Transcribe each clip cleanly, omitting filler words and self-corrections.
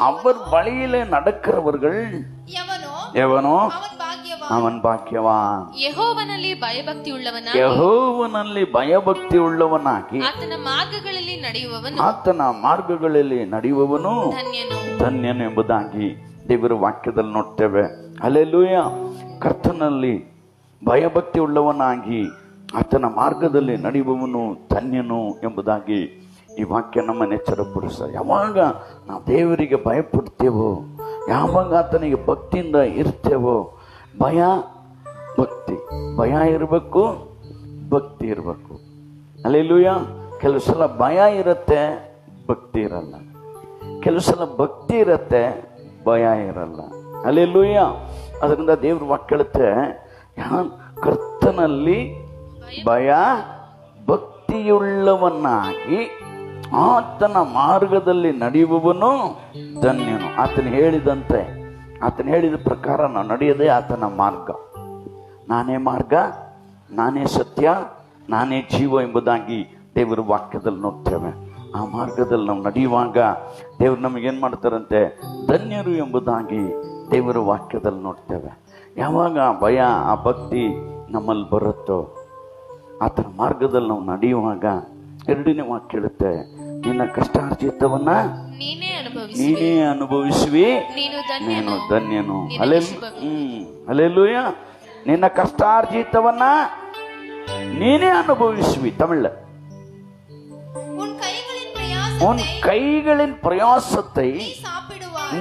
அவர் வழியிலே நடக்கிறவர்கள் எவனோ அவன் பாக்கியவான். ಯೆಹೋವನಲ್ಲಿ ಭಯಭಕ್ತಿ ಉಳ್ಳವನಾಗಿ ಆತನ ಮಾರ್ಗಗಳಲ್ಲಿ ನಡೆಯುವವನು ಧನ್ಯನು ಎಂಬುದಾಗಿ ದೇವರ ವಾಕ್ಯದಲ್ಲಿ ನೋಡ್ತೇವೆ. ಹಲ್ಲೆಲೂಯ. ಕರ್ತನಲ್ಲಿ ಭಯಭಕ್ತಿ ಉಳ್ಳವನಾಗಿ ಆತನ ಮಾರ್ಗದಲ್ಲಿ ನಡೆಯುವವನು ಧನ್ಯನು ಎಂಬುದಾಗಿ ಈ ವಾಕ್ಯ ನಮ್ಮನ್ನು ಎಚ್ಚರಪಡಿಸ. ಯಾವಾಗ ನಾವು ದೇವರಿಗೆ ಭಯಪಡ್ತೇವೋ, ಯಾವಾಗ ಆತನಿಗೆ ಭಕ್ತಿಯಿಂದ ಇರ್ತೇವೋ, ಭಯ ಇರಬೇಕು, ಭಕ್ತಿ ಇರಬೇಕು. ಹಲ್ಲೆಲೂಯ. ಕೆಲವು ಸಲ ಭಯ ಇರುತ್ತೆ, ಭಕ್ತಿ ಇರಲ್ಲ. ಕೆಲವು ಸಲ ಭಕ್ತಿ ಇರುತ್ತೆ, ಭಯ ಇರಲ್ಲ. ಹಲ್ಲೆಲೂಯ. ಅದರಿಂದ ದೇವ್ರ ವಾಕ್ಯ ಹೇಳುತ್ತೆ, ಕರ್ತನಲ್ಲಿ ಭಯ ಭಕ್ತಿಯುಳ್ಳವನಾಗಿ ಆತನ ಮಾರ್ಗದಲ್ಲಿ ನಡೆಯುವವನು ಧನ್ಯನು. ಆತನು ಹೇಳಿದ ಪ್ರಕಾರ ನಾವು ನಡೆಯದೆ ಆತನ ಮಾರ್ಗ. ನಾನೇ ಮಾರ್ಗ, ನಾನೇ ಸತ್ಯ, ನಾನೇ ಜೀವ ಎಂಬುದಾಗಿ ದೇವರ ವಾಕ್ಯದಲ್ಲಿ ನೋಡ್ತೇವೆ. ಆ ಮಾರ್ಗದಲ್ಲಿ ನಾವು ನಡೆಯುವಾಗ ದೇವರು ನಮಗೇನು ಮಾಡ್ತಾರಂತೆ, ಧನ್ಯರು ಎಂಬುದಾಗಿ ದೇವರ ವಾಕ್ಯದಲ್ಲಿ ನೋಡ್ತೇವೆ. ಯಾವಾಗ ಭಯ ಆ ಭಕ್ತಿ ನಮ್ಮಲ್ಲಿ ಬರುತ್ತೋ, ಆತನ ಮಾರ್ಗದಲ್ಲಿ ನಾವು ನಡೆಯುವಾಗ ಎರಡನೇ ವಾಕ್ಯ ಹೇಳುತ್ತೆ, ನಿನ್ನ ಕಷ್ಟಾರ್ಜಿತವನ್ನ ನೀನೇ ಅನುಭವಿಸುವಿ, ನೀನು ಧನ್ಯನು. ಹಲ್ಲೆಲೂಯ. ನಿನ್ನ ಕಷ್ಟಾರ್ಜಿತವನ್ನ ನೀನೇ ಅನುಭವಿಸುವಿ. ತಮಿಳ್, உன் கைகளின் பிரயாசத்தை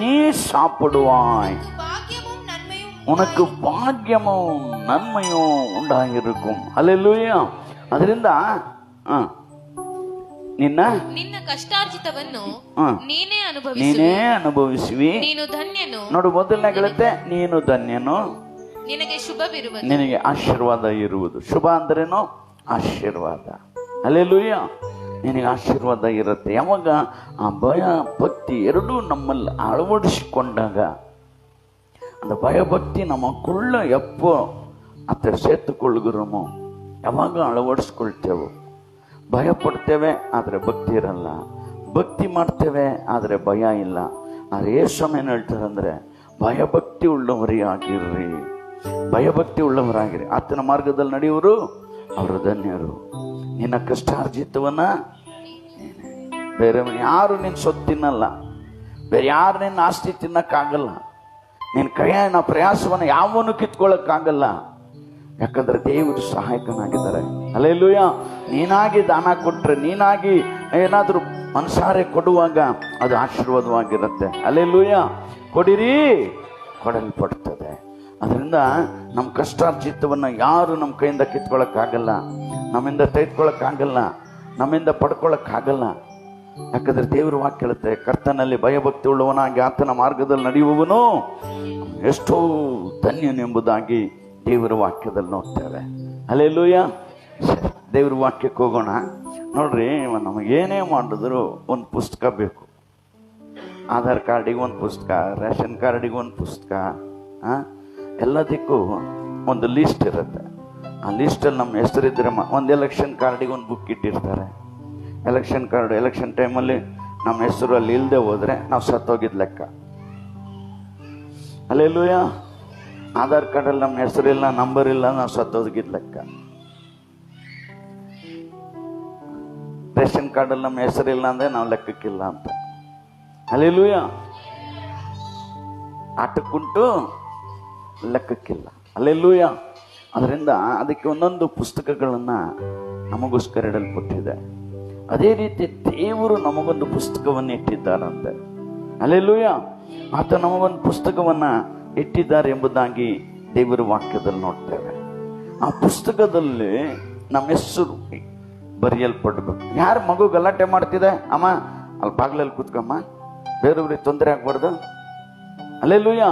நீ சாப்பிடுவாய், உனக்கு பாக்கியமும் நன்மையும் உண்டாயிருக்கும். ಹಲ್ಲೆಲೂಯ. ಅದರಿಂದ ನಿನ್ನ ಕಷ್ಟಾರ್ಜಿತವನ್ನು ನೀನೇ ಅನುಭವಿಸುವಿ, ನೀನು ಧನ್ಯನು. ನೋಡು, ಮೊದಲನೇ ಹೇಳುತ್ತೆ, ನೀನು ಧನ್ಯನು, ನಿನಗೆ ಶುಭವಿರುವುದು, ನಿನಗೆ ಆಶೀರ್ವಾದ ಇರುವುದು. ಶುಭ ಅಂದ್ರೇನು? ಆಶೀರ್ವಾದ. ಹಲ್ಲೆಲೂಯ. ನಿನಗೆ ಆಶೀರ್ವಾದ ಇರುತ್ತೆ. ಯಾವಾಗ ಆ ಭಯ ಭಕ್ತಿ ಎರಡೂ ನಮ್ಮಲ್ಲಿ ಅಳವಡಿಸಿಕೊಂಡಾಗ, அந்த பயபக்தி நமக்குள்ள எப்போ அதை சேர்த்துக்கொள்கிறோமோ, ಯಾವಾಗ ಅಳವಡಿಸ್ಕೊಳ್ತೇವೋ, ಭಯಪಡ್ತೇವೆ ಆದರೆ ಭಕ್ತಿ ಇರಲ್ಲ, ಭಕ್ತಿ ಮಾಡ್ತೇವೆ ಆದರೆ ಭಯ ಇಲ್ಲ. ಆದರೆ ಯೇಸು ಏನು ಹೇಳ್ತಾರೆ ಅಂದರೆ, ಭಯಭಕ್ತಿ ಉಳ್ಳವರಾಗಿರ್ರಿ, ಆತನ ಮಾರ್ಗದಲ್ಲಿ ನಡೆಯುವರು ಅವರು ಧನ್ಯರು. ನಿನ್ನ ಕಷ್ಟಾರ್ಜಿತವನ್ನ ಬೇರೆ ಯಾರು ನಿನ್ನ ಸೊತ್ತು ತಿನ್ನಲ್ಲ, ಬೇರೆ ಯಾರು ನಿನ್ನ ಆಸ್ತಿ ತಿನ್ನಕ್ಕಾಗಲ್ಲ, ನಿನ್ನ ಕೈಯ ಪ್ರಯಾಸವನ್ನು ಯಾವನು ಕಿತ್ಕೊಳ್ಳೋಕ್ಕಾಗಲ್ಲ. ಯಾಕಂದ್ರೆ ದೇವರು ಸಹಾಯಕನಾಗಿದ್ದಾರೆ. ಹಲ್ಲೆಲೂಯ. ನೀನಾಗಿ ದಾನ ಕೊಟ್ಟರೆ, ನೀನಾಗಿ ಏನಾದರೂ ಮನಸಾರೆ ಕೊಡುವಾಗ ಅದು ಆಶೀರ್ವಾದವಾಗಿರುತ್ತೆ. ಹಲ್ಲೆಲೂಯ. ಕೊಡಿರಿ, ಕೊಡಲ್ಪಡ್ತದೆ. ಅದರಿಂದ ನಮ್ಮ ಕಷ್ಟಾರ್ಜಿತವನ್ನು ಯಾರು ನಮ್ಮ ಕೈಯಿಂದ ಕಿತ್ಕೊಳ್ಳೋಕ್ಕಾಗಲ್ಲ, ನಮ್ಮಿಂದ ತೆಗೆದುಕೊಳ್ಳೋಕ್ಕಾಗಲ್ಲ, ನಮ್ಮಿಂದ ಪಡ್ಕೊಳ್ಳೋಕ್ಕಾಗಲ್ಲ. ಯಾಕಂದ್ರೆ ದೇವರು ವಾಕ್ಯ ಹೇಳುತ್ತೆ, ಕರ್ತನಲ್ಲಿ ಭಯಭಕ್ತಿ ಉಳ್ಳವನಾಗಿ ಆತನ ಮಾರ್ಗದಲ್ಲಿ ನಡೆಯುವವನು ಎಷ್ಟೋ ಧನ್ಯನು ಎಂಬುದಾಗಿ ದೇವರ ವಾಕ್ಯದಲ್ಲಿ ನೋಡ್ತೇವೆ. ಹಲ್ಲೆಲೂಯ. ದೇವ್ರ ವಾಕ್ಯಕ್ಕೆ ಹೋಗೋಣ. ನೋಡ್ರಿ, ನಮಗೇನೇ ಮಾಡಿದ್ರು ಒಂದು ಪುಸ್ತಕ ಬೇಕು. ಆಧಾರ್ ಕಾರ್ಡಿಗೆ ಒಂದು ಪುಸ್ತಕ, ರೇಷನ್ ಕಾರ್ಡಿಗೆ ಒಂದು ಪುಸ್ತಕ, ಎಲ್ಲದಕ್ಕೂ ಒಂದು ಲಿಸ್ಟ್ ಇರುತ್ತೆ. ಆ ಲಿಸ್ಟಲ್ಲಿ ನಮ್ಮ ಹೆಸರಿದ್ರೆ ಒಂದು ಎಲೆಕ್ಷನ್ ಕಾರ್ಡಿಗೆ ಒಂದು ಬುಕ್ ಇಟ್ಟಿರ್ತಾರೆ. ಎಲೆಕ್ಷನ್ ಕಾರ್ಡ್, ಎಲೆಕ್ಷನ್ ಟೈಮಲ್ಲಿ ನಮ್ಮ ಹೆಸರು ಅಲ್ಲಿ ಇಲ್ಲದೆ ಹೋದರೆ ನಾವು ಸತ್ತೋಗಿದ್ ಲೆಕ್ಕ. ಹಲ್ಲೆಲೂಯ. ಆಧಾರ್ ಕಾರ್ಡಲ್ಲಿ ನಮ್ಮ ಹೆಸರಿಲ್ಲ, ನಂಬರ್ ಇಲ್ಲ, ನಾವು ಸತ್ತೋಗಿದ್ ಲೆಕ್ಕ. ರೇಷನ್ ಕಾರ್ಡಲ್ಲಿ ನಮ್ಮ ಹೆಸರಿಲ್ಲ ಅಂದರೆ ನಾವು ಲೆಕ್ಕಕ್ಕಿಲ್ಲ ಅಂತ. ಹಲ್ಲೆಲೂಯ. ಆಟಕ್ಕುಂಟು, ಲೆಕ್ಕಕ್ಕಿಲ್ಲ. ಹಲ್ಲೆಲೂಯ. ಅದರಿಂದ ಅದಕ್ಕೆ ಒಂದೊಂದು ಪುಸ್ತಕಗಳನ್ನು ನಮಗೋಸ್ಕರ ಇಡಲ್ಪಟ್ಟಿದೆ. ಅದೇ ರೀತಿ ದೇವರು ನಮಗೊಂದು ಪುಸ್ತಕವನ್ನು ಇಟ್ಟಿದ್ದಾರಂತೆ. ಹಲ್ಲೆಲೂಯ. ಆತ ನಮಗೊಂದು ಪುಸ್ತಕವನ್ನು ಇಟ್ಟಿದ್ದಾರೆ ಎಂಬುದಾಗಿ ದೇವರ ವಾಕ್ಯದಲ್ಲಿ ನೋಡ್ತೇವೆ. ಆ ಪುಸ್ತಕದಲ್ಲಿ ನಮ್ಮ ಹೆಸರು ಬರೆಯಲ್ಪಡಬೇಕು. ಯಾರು ಮಗು ಗಲಾಟೆ ಮಾಡ್ತಿದೆ, ಅಮ್ಮ ಅಲ್ಲಿ ಬಾಗ್ಲಲ್ಲಿ ಕೂತ್ಕಮ್ಮ, ಬೇರೆಯವ್ರಿಗೆ ತೊಂದರೆ ಆಗ್ಬಾರ್ದು. ಹಲ್ಲೆಲೂಯ.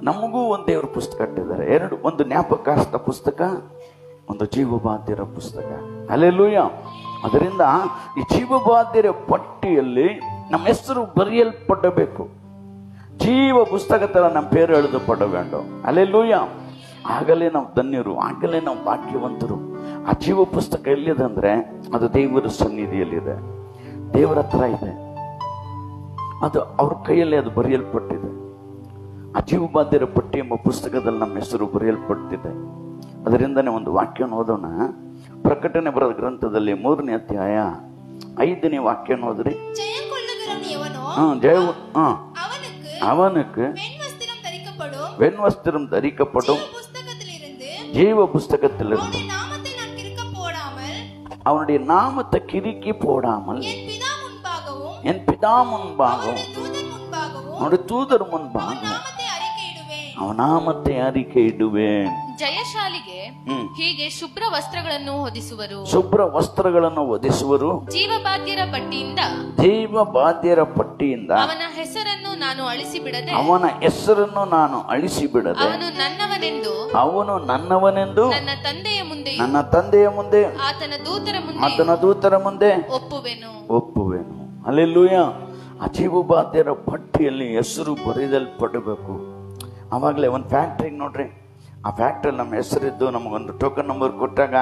ನಮಗೂ ಒಂದು ದೇವ್ರ ಪುಸ್ತಕ ಇಟ್ಟಿದ್ದಾರೆ. ಒಂದು ಜ್ಞಾಪಕಾರ್ಥ ಪುಸ್ತಕ, ಒಂದು ಜೀವಬಾಧ್ಯರ ಪುಸ್ತಕ. ಹಲ್ಲೆಲೂಯ. ಅದರಿಂದ ಈ ಜೀವಬಾಧ್ಯರ ಪಟ್ಟಿಯಲ್ಲಿ ನಮ್ಮ ಹೆಸರು ಬರೆಯಲ್ಪಡಬೇಕು. ಜೀವ ಪುಸ್ತಕದಲ್ಲಿ ನಮ್ಮ ಪೇರು ಎಳೆದುಪಡಬೇಡ. ಹಲ್ಲೆಲೂಯ. ಆಗಲೇ ನಾವು ಧನ್ಯರು, ಆಗಲೇ ನಾವು ಭಾಗ್ಯವಂತರು. ಆ ಜೀವ ಪುಸ್ತಕ ಎಲ್ಲಿದೆ ಅಂದರೆ ಅದು ದೇವರ ಸನ್ನಿಧಿಯಲ್ಲಿದೆ, ದೇವರ ಹತ್ರ ಇದೆ. ಅದು ಅವ್ರ ಕೈಯಲ್ಲಿ ಅದು ಬರೆಯಲ್ಪಟ್ಟಿದೆ. ಆ ಜೀವಬಾಧ್ಯರ ಪಟ್ಟಿ ಎಂಬ ಪುಸ್ತಕದಲ್ಲಿ ನಮ್ಮ ಹೆಸರು ಬರೆಯಲ್ಪಟ್ಟಿದೆ. ಅದರಿಂದನೇ ಒಂದು ವಾಕ್ಯವನ್ನು ಓದೋಣ. ಪ್ರಕಟಣೆ ಬರೆದ ಗ್ರಂಥದಲ್ಲಿ 3ನೇ ಅಧ್ಯಾಯ 5ನೇ ವಾಕ್ಯವನ್ನು ಓದ್ರಿ. அவனுக்கு வெண்வஸ்திரம் தரிக்கப்படும், ஜீவ புஸ்தகத்திலிருந்து அவனுடைய நாமத்தை கிறுக்கி போடாமல் என் பிதா முன்பாகவும் அவனுடைய தூதர் முன்பாகவும் ಅವನ ನಾಮத்தை அறிக்கையிடுவேன். ಜಯಶಾಲಿಗೆ ಹೀಗೆ ಶುಭ್ರ ವಸ್ತ್ರಗಳನ್ನು ಹೊದಿಸುವರು, ಶುಭ್ರ ವಸ್ತ್ರಗಳನ್ನು ಹೊದಿಸುವರು. ಜೀವಬಾಧ್ಯರ ಪಟ್ಟಿಯಿಂದ ಅವನ ಹೆಸರನ್ನು ನಾನು ಅಳಿಸಿ ಬಿಡದೆ ಅವನು ನನ್ನವನೆಂದು ನನ್ನ ತಂದೆಯ ಮುಂದೆ ಆತನ ದೂತರ ಮುಂದೆ ಒಪ್ಪುವೆನು. ಹಲ್ಲೆಲೂಯಾ. ಆ ಜೀವಬಾಧ್ಯರ ಪಟ್ಟಿಯಲ್ಲಿ ಹೆಸರು ಬರೆಯಲ್ಪಡಬೇಕು. ಆವಾಗಲೇ ಒಂದು ಫ್ಯಾಕ್ಟ್ರಿಗೆ ನೋಡ್ರಿ, ಆ ಫ್ಯಾಕ್ಟ್ರಿಯಲ್ಲಿ ನಮ್ಮ ಹೆಸರಿದ್ದು ನಮಗೊಂದು ಟೋಕನ್ ನಂಬರ್ ಕೊಟ್ಟಾಗ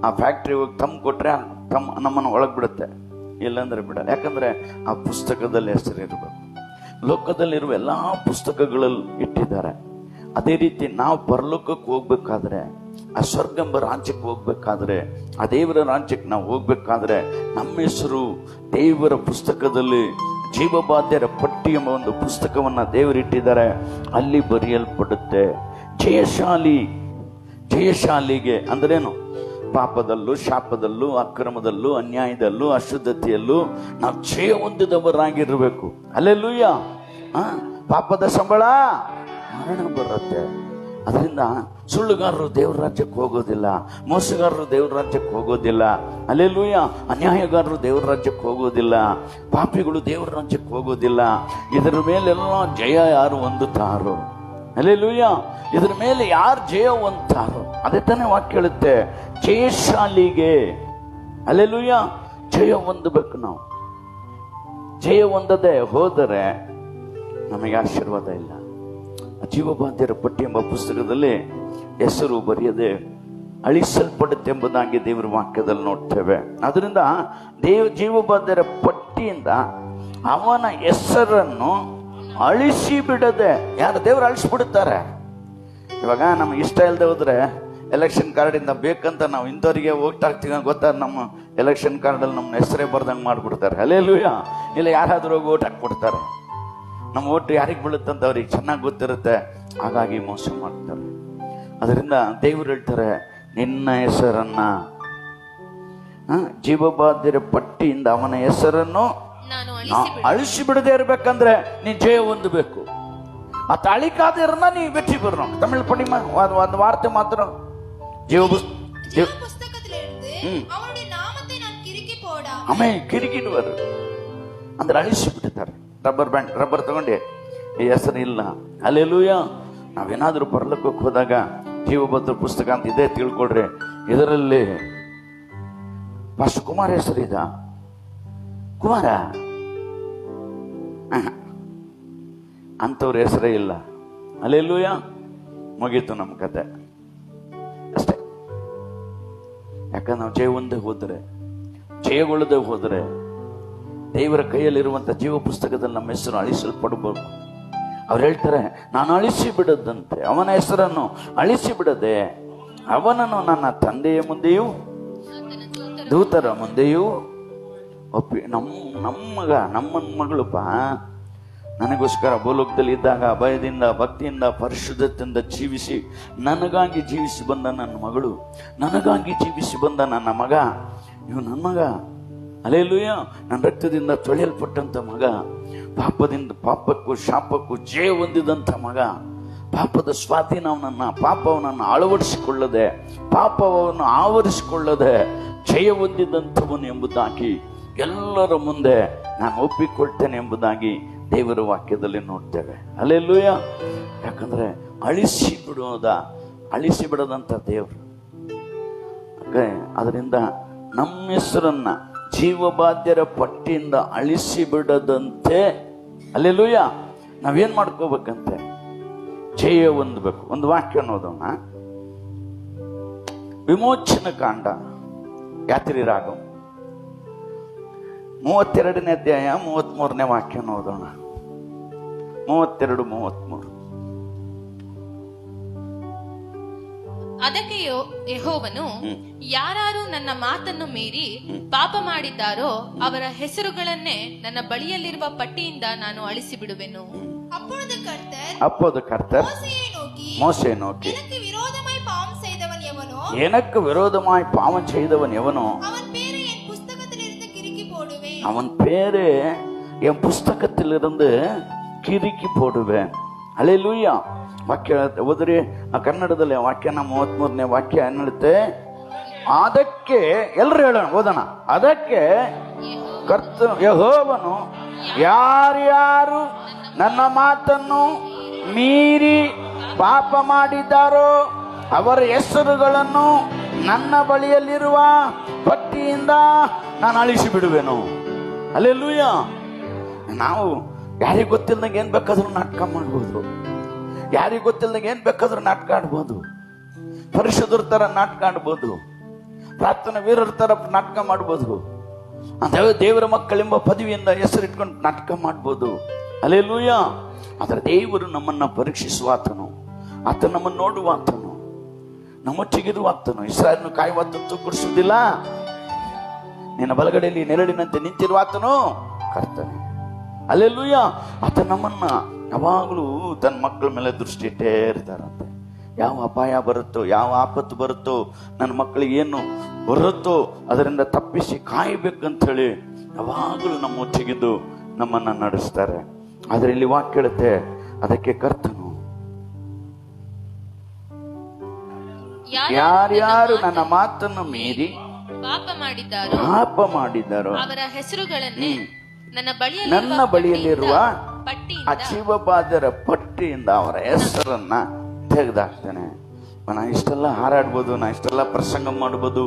ಆ ಫ್ಯಾಕ್ಟ್ರಿ ಹೋಗಿ ಕೊಟ್ಟರೆ ನಮ್ಮನ್ನು ಒಳಗೆ ಬಿಡುತ್ತೆ, ಇಲ್ಲಾಂದ್ರೆ ಬಿಡಲ್ಲ. ಯಾಕಂದ್ರೆ ಆ ಪುಸ್ತಕದಲ್ಲಿ ಹೆಸರಿರಬೇಕು. ಲೋಕದಲ್ಲಿರುವ ಎಲ್ಲ ಪುಸ್ತಕಗಳಲ್ಲಿ ಇಟ್ಟಿದ್ದಾರೆ. ಅದೇ ರೀತಿ ನಾವು ಪರಲೋಕಕ್ಕೆ ಹೋಗ್ಬೇಕಾದ್ರೆ, ಆ ಸ್ವರ್ಗಂಬ ರಾಜ್ಯಕ್ಕೆ ಹೋಗ್ಬೇಕಾದ್ರೆ, ಆ ದೇವರ ರಾಜ್ಯಕ್ಕೆ ನಾವು ಹೋಗ್ಬೇಕಾದ್ರೆ ನಮ್ಮ ಹೆಸರು ದೇವರ ಪುಸ್ತಕದಲ್ಲಿ, ಜೀವಬಾಧ್ಯರ ಪಟ್ಟಿ ಎಂಬ ಒಂದು ಪುಸ್ತಕವನ್ನ ದೇವರಿಟ್ಟಿದ್ದಾರೆ, ಅಲ್ಲಿ ಬರೆಯಲ್ಪಡುತ್ತೆ. ಜಯಶಾಲಿಗೆ ಅಂದ್ರೇನು? ಪಾಪದಲ್ಲೂ, ಶಾಪದಲ್ಲೂ, ಅಕ್ರಮದಲ್ಲೂ, ಅನ್ಯಾಯದಲ್ಲೂ, ಅಶುದ್ಧತೆಯಲ್ಲೂ ನಾವು ಜಯ ಹೊಂದಿದವರಾಗಿರ್ಬೇಕು. ಹಲ್ಲೆಲೂಯಾ. ಪಾಪದ ಸಂಬಳ ಮರಣ ಬರುತ್ತೆ. ಅದರಿಂದ ಸುಳ್ಳುಗಾರರು ದೇವ್ರ ರಾಜ್ಯಕ್ಕೆ ಹೋಗೋದಿಲ್ಲ, ಮೋಸಗಾರರು ದೇವ್ರ ರಾಜ್ಯಕ್ಕೆ ಹೋಗೋದಿಲ್ಲ. ಹಲ್ಲೆಲೂಯಾ. ಅನ್ಯಾಯಗಾರರು ದೇವ್ರ ರಾಜ್ಯಕ್ಕೆ ಹೋಗೋದಿಲ್ಲ, ಪಾಪಿಗಳು ದೇವ್ರ ರಾಜ್ಯಕ್ಕೆ ಹೋಗೋದಿಲ್ಲ. ಇದರ ಮೇಲೆಲ್ಲ ಜಯ ಯಾರು ಹೊಂದುತ್ತಾರೋ, ಹಲ್ಲೆಲೂಯಾ, ಇದರ ಮೇಲೆ ಯಾರು ಜಯ ಹೊಂದುತ್ತಾರೋ, ಅದೇ ತಾನೇ ವಾಕ್ಯ ಹೇಳುತ್ತೆ. ಜಯಶಾಲಿಗೆ, ಹಲ್ಲೆಲೂಯಾ, ಜಯ ಹೊಂದಬೇಕು. ನಾವು ಜಯ ಹೊಂದದೆ ಹೋದರೆ ನಮಗೆ ಆಶೀರ್ವಾದ ಇಲ್ಲ. ಜೀವಬಾಧ್ಯರ ಪಟ್ಟಿ ಎಂಬ ಪುಸ್ತಕದಲ್ಲಿ ಹೆಸರು ಬರೆಯದೆ ಅಳಿಸಲ್ಪಡುತ್ತೆ ಎಂಬುದಾಗಿ ದೇವರ ವಾಕ್ಯದಲ್ಲಿ ನೋಡ್ತೇವೆ. ಅದರಿಂದ ಜೀವಬಾಧ್ಯರ ಪಟ್ಟಿಯಿಂದ ಅವನ ಹೆಸರನ್ನು ಅಳಿಸಿ ಬಿಡದೆ, ಯಾರು ದೇವರು ಅಳಿಸ್ಬಿಡುತ್ತಾರೆ. ಇವಾಗ ನಮ್ಗೆ ಇಷ್ಟ ಇಲ್ಲದೆ ಹೋದ್ರೆ ಎಲೆಕ್ಷನ್ ಕಾರ್ಡಿಂದ ಬೇಕಂತ ನಾವು ಇಂಥವ್ರಿಗೆ ಓಟ್ ಹಾಕ್ತೀವಿ ಗೊತ್ತಾ, ನಮ್ಮ ಎಲೆಕ್ಷನ್ ಕಾರ್ಡಲ್ಲಿ ನಮ್ಮ ಹೆಸರೇ ಬರ್ದಂಗೆ ಮಾಡಿಬಿಡ್ತಾರೆ. ಹಲ್ಲೆಲೂಯಾ. ಇಲ್ಲ ಯಾರಾದ್ರೂ ಹೋಗಿ ಓಟ್ ಹಾಕ್ಬಿಡ್ತಾರೆ. ನಮ್ಮ ಓಟು ಯಾರಿಗೆ ಬೀಳುತ್ತಂತ ಅವ್ರಿಗೆ ಚೆನ್ನಾಗಿ ಗೊತ್ತಿರುತ್ತೆ, ಹಾಗಾಗಿ ಮೋಸ ಮಾಡ್ತಾರೆ. ಅದರಿಂದ ದೇವರು ಹೇಳ್ತಾರೆ, ನಿನ್ನ ಹೆಸರನ್ನ ಜೀವಬಾಧ್ಯರ ಪಟ್ಟಿಯಿಂದ ಅವನ ಹೆಸರನ್ನು ಅಳಿಸಿ ಬಿಡದೆ ಇರ್ಬೇಕಂದ್ರೆ ನೀನ್ ಜಯ ಹೊಂದಬೇಕು. ಆ ತಾಳಿಕಾದಿರನ್ನ ನೀ வெற்றி பெறணும். தமிழ் படிமா அந்த வார்த்தை மாத்திரம் ಕಿರಿಕಿಡುವರು ಅಂದ್ರೆ ಅಳಿಸಿ ಬಿಡ್ತಾರೆ. ರಬ್ಬರ್ ತಗೊಂಡೆ ಈ ಹೆಸರು ಇಲ್ಲ. ಹಲ್ಲೆಲೂಯಾ. ನಾವೇನಾದ್ರೂ ಪರಲೋಕಕ್ಕೆ ಹೋದಾಗ ಜೀವಬಾಧ್ಯರ ಪುಸ್ತಕ ಅಂತ ಇದೆ ತಿಳ್ಕೊಳ್ರಿ, ಇದರಲ್ಲಿ ಪಾಸ್ಟರ್ ಕುಮಾರ್ ಹೆಸರಿದ ಕುಮಾರ ಅಂಥವ್ರ ಹೆಸರೇ ಇಲ್ಲ. ಹಲ್ಲೆಲೂಯಾ. ಮುಗೀತು ನಮ್ಮ ಕತೆ ಅಷ್ಟೇ. ಯಾಕಂದ್ರೆ ನಾವು ಜಯಗೊಳ್ಳದೆ ಹೋದರೆ ದೇವರ ಕೈಯಲ್ಲಿರುವಂಥ ಜೀವ ಪುಸ್ತಕದಲ್ಲಿ ನಮ್ಮ ಹೆಸರು ಅಳಿಸಲ್ಪಡಬೇಕು. ಅವ್ರು ಹೇಳ್ತಾರೆ, ನಾನು ಅಳಿಸಿ ಬಿಡದಂತೆ, ಅವನ ಹೆಸರನ್ನು ಅಳಿಸಿ ಬಿಡದೆ ಅವನನ್ನು ನನ್ನ ತಂದೆಯ ಮುಂದೆಯೂ ದೂತರ ಮುಂದೆಯೂ ಒಪ್ಪಿ. ನಮ್ಮ ಮಗಳಪ್ಪ ನನಗೋಸ್ಕರ ಭೂಲೋಕದಲ್ಲಿ ಇದ್ದಾಗ ಭಯದಿಂದ, ಭಕ್ತಿಯಿಂದ, ಪರಿಶುದ್ಧತೆಯಿಂದ ಜೀವಿಸಿ ನನಗಾಗಿ ಜೀವಿಸಿ ಬಂದ ನನ್ನ ಮಗಳು, ನನಗಾಗಿ ಜೀವಿಸಿ ಬಂದ ನನ್ನ ಮಗ, ಇವು ನನ್ನ ಮಗ. ಹಲ್ಲೆಲೂಯಾ. ನನ್ನ ರಕ್ತದಿಂದ ತೊಳೆಯಲ್ಪಟ್ಟಂತ ಮಗ, ಪಾಪಕ್ಕೂ ಶಾಪಕ್ಕೂ ಜಯ ಹೊಂದಿದಂಥ ಮಗ, ಪಾಪದ ಸ್ವಾಧೀನವನನ್ನ, ಪಾಪವನನ್ನು ಅಳವಡಿಸಿಕೊಳ್ಳದೆ, ಪಾಪವನ್ನು ಆವರಿಸಿಕೊಳ್ಳದೆ ಜಯ ಹೊಂದಿದಂಥವನು ಎಂಬುದಾಗಿ ಎಲ್ಲರ ಮುಂದೆ ನಾನು ಒಪ್ಪಿಕೊಳ್ತೇನೆ ಎಂಬುದಾಗಿ ದೇವರ ವಾಕ್ಯದಲ್ಲಿ ನೋಡ್ತೇವೆ. ಹಲ್ಲೆಲೂಯಾ. ಯಾಕಂದ್ರೆ ಅಳಿಸಿ ಬಿಡದಂತ ದೇವರು. ಅದರಿಂದ ನಮ್ಮ ಹೆಸರನ್ನ ಜೀವಬಾಧ್ಯರ ಪಟ್ಟಿಯಿಂದ ಅಳಿಸಿ ಬಿಡದಂತೆ, ಹಲ್ಲೆಲೂಯಾ, ನಾವೇನ್ ಮಾಡ್ಕೋಬೇಕಂತೆ? ಜಯ ಹೊಂದಬೇಕು. ಒಂದು ವಾಕ್ಯ ಓದೋಣ. ವಿಮೋಚನ ಕಾಂಡ, ಯಾತ್ರಿ ರಾಗಂ 32ನೇ ಅಧ್ಯಾಯ 33ನೇ ವಾಕ್ಯ ಓದೋಣ. 32, 33. ಅದಕ್ಕೆ ಯೆಹೋವನು, ಯಾರು ನನ್ನ ಮಾತನ್ನು ಮೀರಿ ಪಾಪ ಮಾಡಿದ್ದಾರೋ ಅವರ ಹೆಸರುಗಳನ್ನೇ ನನ್ನ ಬಳಿಯಲ್ಲಿರುವ ಪಟ್ಟಿಯಿಂದ ನಾನು ಅಳಿಸಿ ಬಿಡುವೆನು. அப்போது கர்த்தர் மோசேயை நோக்கி, எனக்கு விரோதமாய் பாவம் செய்தவன் எவனோ அவன் பேரு என் புஸ்தகத்திலிருந்து கிறுக்கி போடுவேன். அல்லேலூயா. ವಾಕ್ಯ ಓದ್ರಿ, ಕನ್ನಡದಲ್ಲಿ ವಾಕ್ಯನ 33ನೇ ವಾಕ್ಯ ಏನ್ನುತ್ತೆ? ಅದಕ್ಕೆ ಎಲ್ಲರೂ ಹೇಳೋಣ, ಓದೋಣ. ಅದಕ್ಕೆ ಯೆಹೋವನು, ಯಾರ್ಯಾರು ನನ್ನ ಮಾತನ್ನು ಮೀರಿ ಪಾಪ ಮಾಡಿದ್ದಾರೋ ಅವರ ಹೆಸರುಗಳನ್ನು ನನ್ನ ಬಳಿಯಲ್ಲಿರುವ ಪಟ್ಟಿಯಿಂದ ನಾನು ಅಳಿಸಿ ಬಿಡುವೆನು. ಅಲ್ಲೆಲ್ಲೂಯ್ಯ. ನಾವು ಯಾರಿಗೆ ಗೊತ್ತಿಲ್ಲದಂಗೆ ಏನ್ ಬೇಕಾದ್ರೂ ನಾಟಕ ಮಾಡ್ಬೋದು, ಯಾರಿಗೆ ಗೊತ್ತಿಲ್ಲದಂಗೆ ಏನ್ ಬೇಕಾದ್ರೂ ನಾಟಕ ಆಡ್ಬೋದು, ಪರಿಶುದ್ಧರ ತರ ನಾಟಕ ಆಡ್ಬೋದು, ಪ್ರಾರ್ಥನಾ ವೀರರ ತರ ನಾಟಕ ಮಾಡ್ಬೋದು, ದೇವರ ಮಕ್ಕಳೆಂಬ ಪದವಿಯಿಂದ ಹೆಸರಿಟ್ಕೊಂಡು ನಾಟಕ ಮಾಡ್ಬೋದು. ಅಲ್ಲೆಲ್ಲೂಯ್ಯ. ಆದರೆ ದೇವರು ನಮ್ಮನ್ನ ಪರೀಕ್ಷಿಸುವಾತನು, ಆತ ನಮ್ಮನ್ನು ನೋಡುವಾತನು, ನಮ್ಮೊಚ್ಚಿಗಿರುವಾತನು. ಇಸ್ರಾಯೇಲನ್ನು ಕಾಯುವಾತನು ತೂಕಡಿಸುವುದಿಲ್ಲ, ನಿನ್ನ ಬಲಗಡೆಯಲ್ಲಿ ನೆರಳಿನಂತೆ ನಿಂತಿರುವಾತನು ಕರ್ತನೆ. ಅಲ್ಲೆಲ್ಲೂಯ್ಯ. ಆತ ನಮ್ಮನ್ನ ಯಾವಾಗಲೂ ತನ್ನ ಮಕ್ಕಳ ಮೇಲೆ ದೃಷ್ಟಿ ಇಟ್ಟೇ ಇರ್ತಾರಂತೆ. ಯಾವ ಅಪಾಯ ಬರುತ್ತೋ, ಯಾವ ಆಪತ್ತು ಬರುತ್ತೋ, ನನ್ನ ಮಕ್ಕಳಿಗೆ ಏನು ಬರುತ್ತೋ ಅದರಿಂದ ತಪ್ಪಿಸಿ ಕಾಯಬೇಕಂತ ಹೇಳಿ ಯಾವಾಗಲೂ ನಮ್ಮ ಒಚ್ಚಿಗಿದ್ದು ನಮ್ಮನ್ನ ನಡೆಸ್ತಾರೆ. ಆದ್ರೆ ಇಲ್ಲಿ ವಾಕ್ಯ ಹೇಳುತ್ತೆ, ಅದಕ್ಕೆ ಕರ್ತನು, ಯಾರ್ಯಾರು ನನ್ನ ಮಾತನ್ನು ಮೀರಿ ಪಾಪ ಮಾಡಿದ್ದಾರೋ ಅವರ ಹೆಸರುಗಳನ್ನೇ ನನ್ನ ಬಳಿಯಲ್ಲಿರುವ ಜೀವಬಾಧ್ಯರ ಪಟ್ಟಿಯಿಂದ ಅವರ ಹೆಸರನ್ನ ತೆಗೆದಾಕ್ತಾನೆ. ನಾ ಇಷ್ಟೆಲ್ಲ ಹಾರಾಡ್ಬೋದು, ನಾ ಇಷ್ಟೆಲ್ಲ ಪ್ರಸಂಗ ಮಾಡ್ಬೋದು,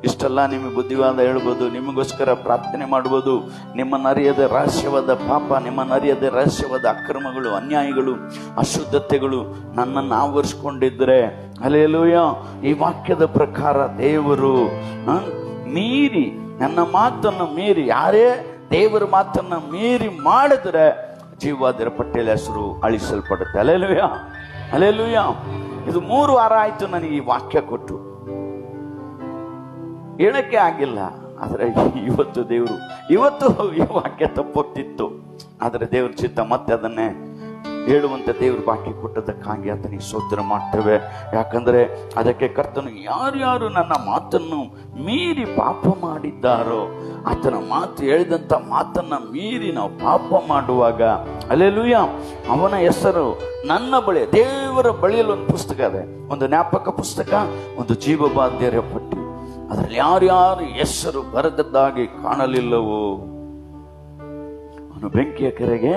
ಇಷ್ಟೆಲ್ಲ ನಿಮಗೆ ಬುದ್ಧಿವಾದ ಹೇಳ್ಬೋದು, ನಿಮಗೋಸ್ಕರ ಪ್ರಾರ್ಥನೆ ಮಾಡ್ಬೋದು. ನಿಮ್ಮನ್ನು ಅರಿಯದ ರಹಸ್ಯವಾದ ಪಾಪ, ನಿಮ್ಮನ್ನು ಅರಿಯದ ರಹಸ್ಯವಾದ ಅಕ್ರಮಗಳು, ಅನ್ಯಾಯಗಳು, ಅಶುದ್ಧತೆಗಳು ನನ್ನನ್ನು ಆವರಿಸ್ಕೊಂಡಿದ್ರೆ, ಹಲ್ಲೆಲೂಯ, ಈ ವಾಕ್ಯದ ಪ್ರಕಾರ ದೇವರು ಮೀರಿ, ನನ್ನ ಮಾತನ್ನು ಮೀರಿ, ಯಾರೇ ದೇವರ ಮಾತನ್ನು ಮೀರಿ ಮಾಡಿದ್ರೆ ಜೀವಬಾಧ್ಯರ ಪಟ್ಟಿಯಲ್ಲಿ ಹೆಸರು ಅಳಿಸಲ್ಪಡುತ್ತೆ. Hallelujah, hallelujah. ಇದು 3 ವಾರ ಆಯ್ತು ನನಗೆ ಈ ವಾಕ್ಯ ಕೊಟ್ಟು, ಹೇಳಕ್ಕೆ ಆಗಿಲ್ಲ. ಆದ್ರೆ ಇವತ್ತು ಈ ವಾಕ್ಯ ತಪ್ಪೋಗ್ತಿತ್ತು, ಆದ್ರೆ ದೇವ್ರ ಚಿತ್ತ ಮತ್ತೆ ಅದನ್ನೇ ಹೇಳುವಂತೆ ದೇವ್ರ ವಾಕ್ಯ ಕೊಟ್ಟದಕ್ಕಾಗಿ ಆತನಿಗೆ ಸ್ತೋತ್ರ ಮಾಡ್ತೇವೆ. ಯಾಕಂದ್ರೆ ಅದಕ್ಕೆ ಕರ್ತನು, ಯಾರ್ಯಾರು ನನ್ನ ಮಾತನ್ನು ಮೀರಿ ಪಾಪ ಮಾಡಿದ್ದಾರೋ, ಆತನ ಮಾತು ಹೇಳಿದಂತ ಮಾತನ್ನ ಮೀರಿ ನಾವು ಪಾಪ ಮಾಡುವಾಗ, ಹಲ್ಲೆಲೂಯ, ಅವನ ಹೆಸರು ನನ್ನ ಬಳಿ, ದೇವರ ಬಳಿಯಲ್ಲಿ ಒಂದು ಪುಸ್ತಕ ಇದೆ, ಒಂದು ಜ್ಞಾಪಕ ಪುಸ್ತಕ, ಒಂದು ಜೀವಬಾಧ್ಯರ ಪಟ್ಟಿ. ಅದರಲ್ಲಿ ಯಾರ್ಯಾರು ಹೆಸರು ಬರೆದದ್ದಾಗಿ ಕಾಣಲಿಲ್ಲವೋ ಅವನು ಬೆಂಕಿಯ ಕೆರೆಗೆ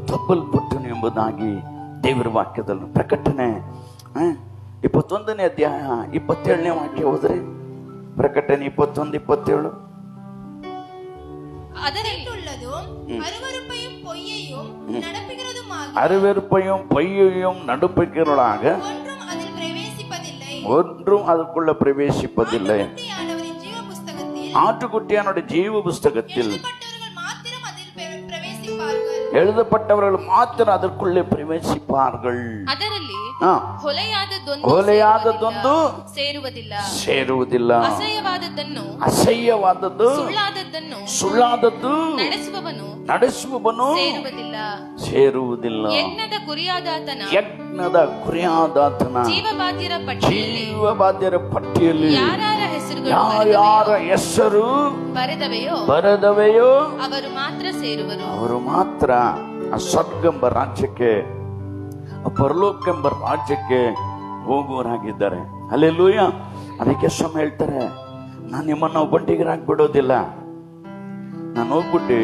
ತಬ್ಬಲ್ಪಟ್ಟನು ಎಂಬುದಾಗಿ ದೇವರ ವಾಕ್ಯದಲ್ಲಿ ಪ್ರಕಟಣೆ 21ನೇ ಅಧ್ಯಾಯ 27ನೇ ವಾಕ್ಯ ಹೋದ್ರೆ, ಪ್ರಕಟಣೆ 21-27. அருவருப்பையும் பொய்யையும் நடுப்புகிறவளாக ஒன்றும் அதற்குள்ள பிரவேசிப்பதில்லை. ஆட்டுக்குட்டியானுடைய ஜீவ புஸ்தகத்தில் எழுதப்பட்டவர்கள் மாத்திரம் அதற்குள்ளே பிரವೇಶಿಪಾರ್ಗಳು. ಅದರಲ್ಲಿ ಹೊಲೆಯಾದದ್ದೊಂದು ಸೇರುವುದಿಲ್ಲ, ಅಸಹ್ಯವಾದದ್ದು ಸುಳ್ಳಾದದ್ದು ನಡೆಸುವವನು ಸೇರುವುದಿಲ್ಲ. ಯಜ್ಞದ ಕುರಿಯಾದಾತನ ಜೀವಬಾಧ್ಯರ ಪಟ್ಟಿಯಲ್ಲಿ ಯಾರ್ಯಾರ ಹೆಸರು ಬರೆದವೆಯೋ ಅವರು ಮಾತ್ರ ಆ ಸ್ವರ್ಗಂಬ ರಾಜ್ಯಕ್ಕೆ, ಪರಲೋಕೆಂಬ ರಾಜ್ಯಕ್ಕೆ ಹೋಗುವರಾಗಿದ್ದಾರೆ. ಹಲ್ಲೆಲೂಯ. ಅದಕ್ಕೆ ಸ್ವಾಮಿ ಹೇಳ್ತಾರೆ, ನಾನು ನಿಮ್ಮನ್ನ ಒಬ್ಬಂಟಿಗರಾಗಿ ಬಿಡೋದಿಲ್ಲ. ನಾನು ಹೋಗ್ಬಿಟ್ಟು,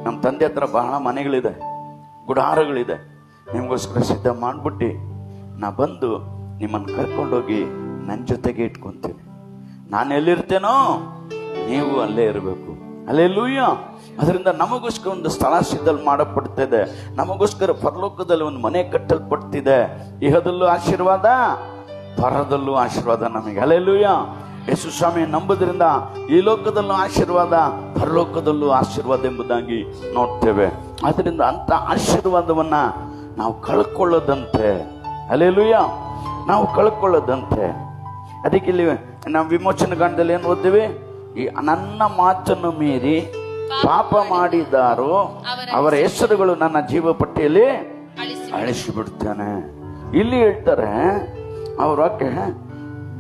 ನಮ್ಮ ತಂದೆ ಹತ್ರ ಬಹಳ ಮನೆಗಳಿದೆ, ಗುಡಾರಗಳಿದೆ, ನಿಮಗೋಸ್ಕರ ಸಿದ್ಧ ಮಾಡ್ಬಿಟ್ಟು ನಾ ಬಂದು ನಿಮ್ಮನ್ನು ಕರ್ಕೊಂಡೋಗಿ ನನ್ನ ಜೊತೆಗೆ ಇಟ್ಕೊಂತೀನಿ. ನಾನು ಎಲ್ಲಿರ್ತೇನೋ ನೀವು ಅಲ್ಲೇ ಇರಬೇಕು. ಹಲ್ಲೆಲೂಯ. ಅದರಿಂದ ನಮಗೋಸ್ಕರ ಒಂದು ಸ್ಥಳ ಸಿದ್ಧ ಮಾಡಲ್ಪಡ್ತಿದೆ, ನಮಗೋಸ್ಕರ ಪರಲೋಕದಲ್ಲಿ ಒಂದು ಮನೆ ಕಟ್ಟಲ್ಪಡ್ತಿದೆ. ಇಹದಲ್ಲೂ ಆಶೀರ್ವಾದ, ಪರದಲ್ಲೂ ಆಶೀರ್ವಾದ ನಮಗೆ. ಹಲ್ಲೆಲೂಯ. ಯೇಸು ಸ್ವಾಮಿ ನಂಬುವುದರಿಂದ ಈ ಲೋಕದಲ್ಲೂ ಆಶೀರ್ವಾದ, ಪರಲೋಕದಲ್ಲೂ ಆಶೀರ್ವಾದ ಎಂಬುದಾಗಿ ನೋಡ್ತೇವೆ. ಅದರಿಂದ ಅಂತ ಆಶೀರ್ವಾದವನ್ನ ನಾವು ಕಳ್ಕೊಳ್ಳೋದಂತೆ. ಹಲ್ಲೆಲೂಯಾ, ನಾವು ಕಳ್ಕೊಳ್ಳೋದಂತೆ. ಅದಕ್ಕೆ ಇಲ್ಲಿ ನಾವು ವಿಮೋಚನ ಕಾಂಡದಲ್ಲಿ ಏನು ಓದ್ತೀವಿ? ಈ ನನ್ನ ಮಾತನ್ನು ಮೀರಿ ಪಾಪ ಮಾಡಿದಾರೋ ಅವರ ಹೆಸರುಗಳು ನನ್ನ ಜೀವ ಪಟ್ಟಿಯಲ್ಲಿ ಅಳಿಸಿಬಿಡ್ತಾನೆ. ಇಲ್ಲಿ ಹೇಳ್ತಾರೆ, ಅವರಕ್ಕೆ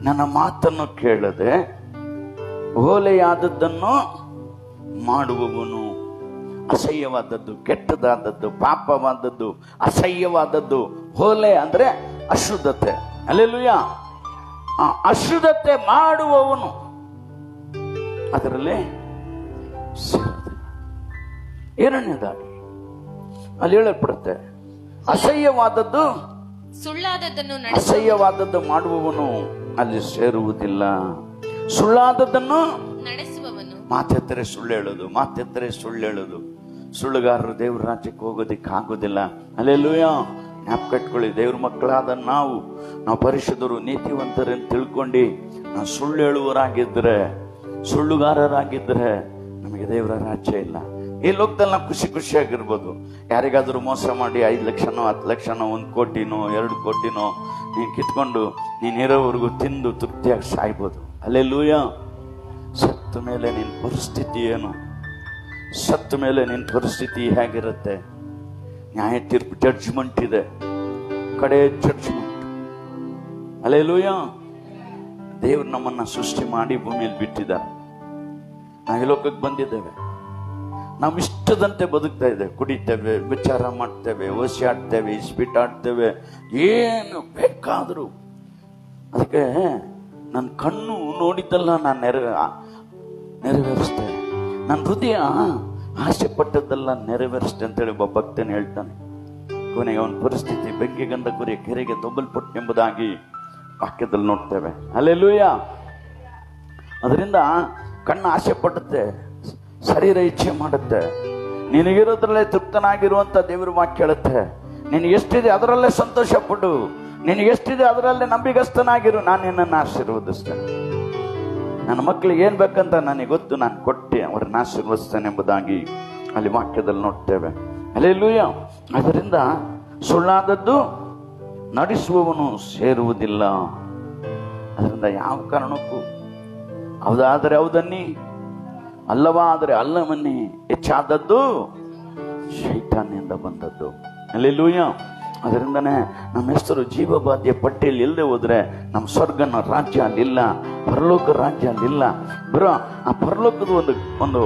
ನನ್ನ ಮಾತನ್ನು ಕೇಳದೆ ಓಲೆಯಾದದ್ದನ್ನು ಮಾಡುವವನು, ಅಸಹ್ಯವಾದದ್ದು, ಕೆಟ್ಟದಾದದ್ದು, ಪಾಪವಾದದ್ದು, ಅಸಹ್ಯವಾದದ್ದು. ಹೋಲೆ ಅಂದ್ರೆ ಅಶುದ್ಧತೆ. ಹಲ್ಲೆಲೂಯಾ, ಅಶುದ್ಧತೆ ಮಾಡುವವನು ಅದರಲ್ಲಿ ಸೇರುವುದಿಲ್ಲ. ಎರಡನೇದಾಗಿ ಅಲ್ಲಿ ಹೇಳಲ್ಪಡುತ್ತೆ, ಅಸಹ್ಯವಾದದ್ದು, ಅಸಹ್ಯವಾದದ್ದು ಮಾಡುವವನು ಅಲ್ಲಿ ಸೇರುವುದಿಲ್ಲ. ಸುಳ್ಳಾದದ್ದನ್ನು ನಡೆಸುವವನು, ಮಾತೆತ್ತರೆ ಸುಳ್ಳು ಹೇಳೋದು, ಮಾತೆತ್ತರೆ ಸುಳ್ಳು ಹೇಳೋದು. ಸುಳ್ಳುಗಾರರು ದೇವ್ರ ರಾಜ್ಯಕ್ಕೆ ಹೋಗೋದಿಕ್ಕಾಗೋದಿಲ್ಲ. ಹಲ್ಲೆಲೂಯಾ, ಜ್ಞಾಪಕ ಇಟ್ಕೊಳ್ಳಿ. ದೇವ್ರ ಮಕ್ಕಳಾದ ನಾವು ಪರಿಶುದ್ಧರು, ನೀತಿವಂತರನ್ನು ತಿಳ್ಕೊಂಡು ನಾವು ಸುಳ್ಳು ಹೇಳುವವರಾಗಿದ್ರೆ, ಸುಳ್ಳುಗಾರರಾಗಿದ್ರೆ ನಮಗೆ ದೇವರ ರಾಜ್ಯ ಇಲ್ಲ. ಈ ಲೋಕದಲ್ಲಿ ನಾವು ಖುಷಿಯಾಗಿರ್ಬೋದು. ಯಾರಿಗಾದ್ರೂ ಮೋಸ ಮಾಡಿ 5 ಲಕ್ಷನೋ 10 ಲಕ್ಷನೋ 1 ಕೋಟಿನೋ 2 ಕೋಟಿನೋ ನೀನು ಕಿತ್ಕೊಂಡು ನೀನು ಇರೋವರೆಗೂ ತಿಂದು ತೃಪ್ತಿಯಾಗಿ ಸಾಯ್ಬೋದು. ಹಲ್ಲೆಲೂಯಾ. ಸತ್ತ ಮೇಲೆ ನಿನ್ನ ಪರಿಸ್ಥಿತಿ ಏನು? ಸತ್ತ ಮೇಲೆ ನಿನ್ನ ಪರಿಸ್ಥಿತಿ ಹೇಗಿರುತ್ತೆ? ನ್ಯಾಯ ತೀರ್ಪು, ಜಡ್ಜ್ಮೆಂಟ್ ಇದೆ, ಕಡೆ ಜಡ್ಜ್ಮೆಂಟ್. ಹಲ್ಲೆಲೂಯಾ. ದೇವ್ರು ನಮ್ಮನ್ನ ಸೃಷ್ಟಿ ಮಾಡಿ ಭೂಮಿಯಲ್ಲಿ ಬಿಟ್ಟಿದ್ದಾರೆ. ನಾವು ಈ ಲೋಕಕ್ಕೆ ಬಂದಿದ್ದೇವೆ, ನಾವು ಇಷ್ಟದಂತೆ ಬದುಕ್ತಾ ಇದ್ದೇವೆ. ಕುಡಿತೇವೆ, ವಿಚಾರ ಮಾಡ್ತೇವೆ, ಓಸಿ ಆಡ್ತೇವೆ, ಇಸ್ಪೀಟ್ ಆಡ್ತೇವೆ, ಏನು ಬೇಕಾದರೂ. ಅದಕ್ಕೆ ನನ್ನ ಕಣ್ಣು ನೋಡಿದ್ದೆಲ್ಲ ನಾನು ನೆರವೇರಿಸ್ತೇನೆ, ನನ್ನ ಹೃದಯ ಆಸೆ ಪಟ್ಟದ್ದೆಲ್ಲ ನೆರವೇರಿಸ್ತೇನೆ ಅಂತೇಳಿ ಒಬ್ಬ ಭಕ್ತನ ಹೇಳ್ತಾನೆ. ಕೊನೆಗೆ ಅವನ ಪರಿಸ್ಥಿತಿ ಬೆಂಕಿ ಗಂಧ ಕುರಿಯ ಕೆರೆಗೆ ದೊಬ್ಬಲ್ಪಟ್ಟು ಎಂಬುದಾಗಿ ವಾಕ್ಯದಲ್ಲಿ ನೋಡ್ತೇವೆ. ಹಲ್ಲೆಲೂಯಾ. ಅದರಿಂದ ಕಣ್ಣು ಆಸೆ ಪಡುತ್ತೆ, ಶರೀರ ಇಚ್ಛೆ ಮಾಡುತ್ತೆ. ನಿನಗಿರೋದ್ರಲ್ಲೇ ತೃಪ್ತನಾಗಿರುವಂತ ದೇವರ ವಾಕ್ಯ ಹೇಳುತ್ತೆ, ನಿನಗೆ ಎಷ್ಟಿದೆ ಅದರಲ್ಲೇ ಸಂತೋಷ ಪಡು, ನಿನಗೆ ಎಷ್ಟಿದೆ ಅದರಲ್ಲೇ ನಂಬಿಗಸ್ತನಾಗಿರು, ನಾನು ನಿನ್ನನ್ನು ಆಶೀರ್ವದಿಸ್ತೇನೆ. ನನ್ನ ಮಕ್ಕಳಿಗೆ ಏನ್ ಬೇಕಂತ ನನಗೆ ಗೊತ್ತು, ನಾನು ಕೊಟ್ಟೆ ಅವ್ರನ್ನ ಆಶೀರ್ವದಿಸ್ತೇನೆ ಎಂಬುದಾಗಿ ಅಲ್ಲಿ ವಾಕ್ಯದಲ್ಲಿ ನೋಡ್ತೇವೆ. ಹಲ್ಲೆಲೂಯಾ. ಅದರಿಂದ ಸುಳ್ಳಾದದ್ದು ನಡೆಸುವವನು ಸೇರುವುದಿಲ್ಲ. ಅದರಿಂದ ಯಾವ ಕಾರಣಕ್ಕೂ ಹೌದಾದರೆ ಹೌದನ್ನಿ, ಅಲ್ಲವಾದರೆ ಅಲ್ಲವನ್ನಿ, ಹೆಚ್ಚಾದದ್ದು ಶೈತಾನ್ನಿಂದ ಬಂದದ್ದು. ಹಲ್ಲೆಲೂಯಾ. ಅದರಿಂದನೇ ನಮ್ಮ ಹೆಸರು ಜೀವಬಾಧ್ಯ ಪಟ್ಟಿಯಲ್ಲಿ ಇಲ್ಲದೆ ಹೋದ್ರೆ ನಮ್ಮ ಸ್ವರ್ಗನ ರಾಜ್ಯ ಅಲ್ಲಿಲ್ಲ, ಪರಲೋಕ ರಾಜ್ಯ ಅಲ್ಲಿಲ್ಲ. ಬರೋ ಆ ಪರಲೋಕದ ಒಂದು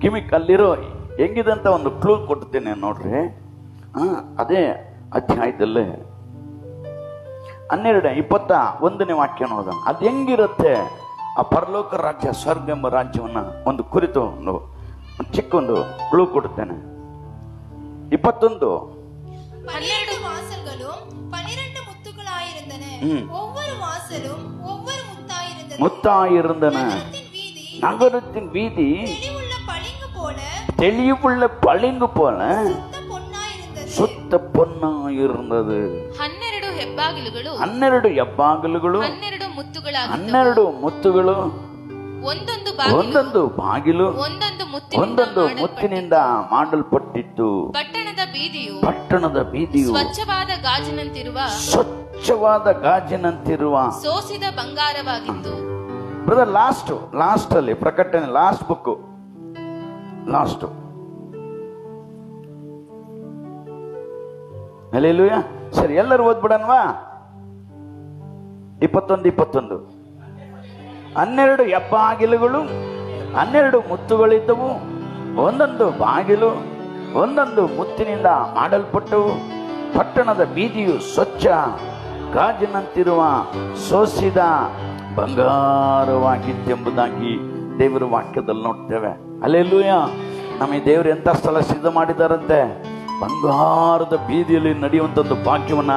ಗಿಮಿಕ್ ಅಲ್ಲಿರೋ ಹೆಂಗಿದೆ ಅಂತ ಒಂದು ಕ್ಲೂ ಕೊಡ್ತೇನೆ ನೋಡ್ರಿ. ಅದೇ ಅಧ್ಯಾಯದಲ್ಲೇ 12:21 ವಾಕ್ಯ ನೋಡೋಣ. ಅದು ಹೆಂಗಿರುತ್ತೆ ಆ ಪರಲೋಕ ರಾಜ್ಯ, ಸ್ವರ್ಗ ಎಂಬ ರಾಜ್ಯವನ್ನ ಒಂದು ಕುರಿತು ಒಂದು ಚಿಕ್ಕೊಂದು ಕ್ಲೂ ಕೊಡುತ್ತೇನೆ. 21 12 வாசல்களும் 12 முத்துகளாயிருந்தன. ஒவ்வொரு வாசலும் ஒவ்வொரு முத்தாயிருந்தன. நகரத்தின் வீதி தெளிவுள்ள பளிங்கு போல ಸುತ್ತ பொன்னாயிருந்தது. 12 ಹೆಬ್ಬಾಗಿಲುಗಳು 12 ಹೆಬ್ಬಾಗಿಲುಗಳು 12 ಮುತ್ತುಗಳು ಒಂದೊಂದು ಬಾಗಿಲು ಒಂದೊಂದು ಮುತ್ತಿನಿಂದ ಮಾಡಲ್ಪಟ್ಟಿತ್ತು. ಪಟ್ಟಣದ ಬೀದಿಯು ಸ್ವಚ್ಛವಾದ ಗಾಜಿನಂತಿರುವ ಸೋಸಿದ ಬಂಗಾರವಾಗಿತ್ತು. ಬ್ರದರ್, ಲಾಸ್ಟ್ ಅಲ್ಲಿ ಪ್ರಕಟಣೆ, ಲಾಸ್ಟ್ ಬುಕ್, ಲಾಸ್ಟ್. ಹಲ್ಲೆಲೂಯಾ. ಸರಿ, ಎಲ್ಲರೂ ಓದ್ಬಿಡನ್ವಾ? 21 12 ಹೆಬ್ಬಾಗಿಲುಗಳು 12 ಮುತ್ತುಗಳಿದ್ದವು. ಒಂದೊಂದು ಬಾಗಿಲು ಒಂದೊಂದು ಮುತ್ತಿನಿಂದ ಮಾಡಲ್ಪಟ್ಟವು. ಪಟ್ಟಣದ ಬೀದಿಯು ಸ್ವಚ್ಛ ಗಾಜಿನಂತಿರುವ ಸೋಸಿದ ಬಂಗಾರವಾಗಿತ್ತೆಂಬುದಾಗಿ ದೇವರ ವಾಕ್ಯದಲ್ಲಿ ನೋಡ್ತೇವೆ. ಹಲ್ಲೆಲೂಯಾ. ನಮಗೆ ದೇವರು ಎಂಥ ಸ್ಥಳ ಸಿದ್ಧ ಮಾಡಿದಾರಂತೆ, ಬಂಗಾರದ ಬೀದಿಯಲ್ಲಿ ನಡೆಯುವಂಥದ್ದು ಭಾಗ್ಯವನ್ನ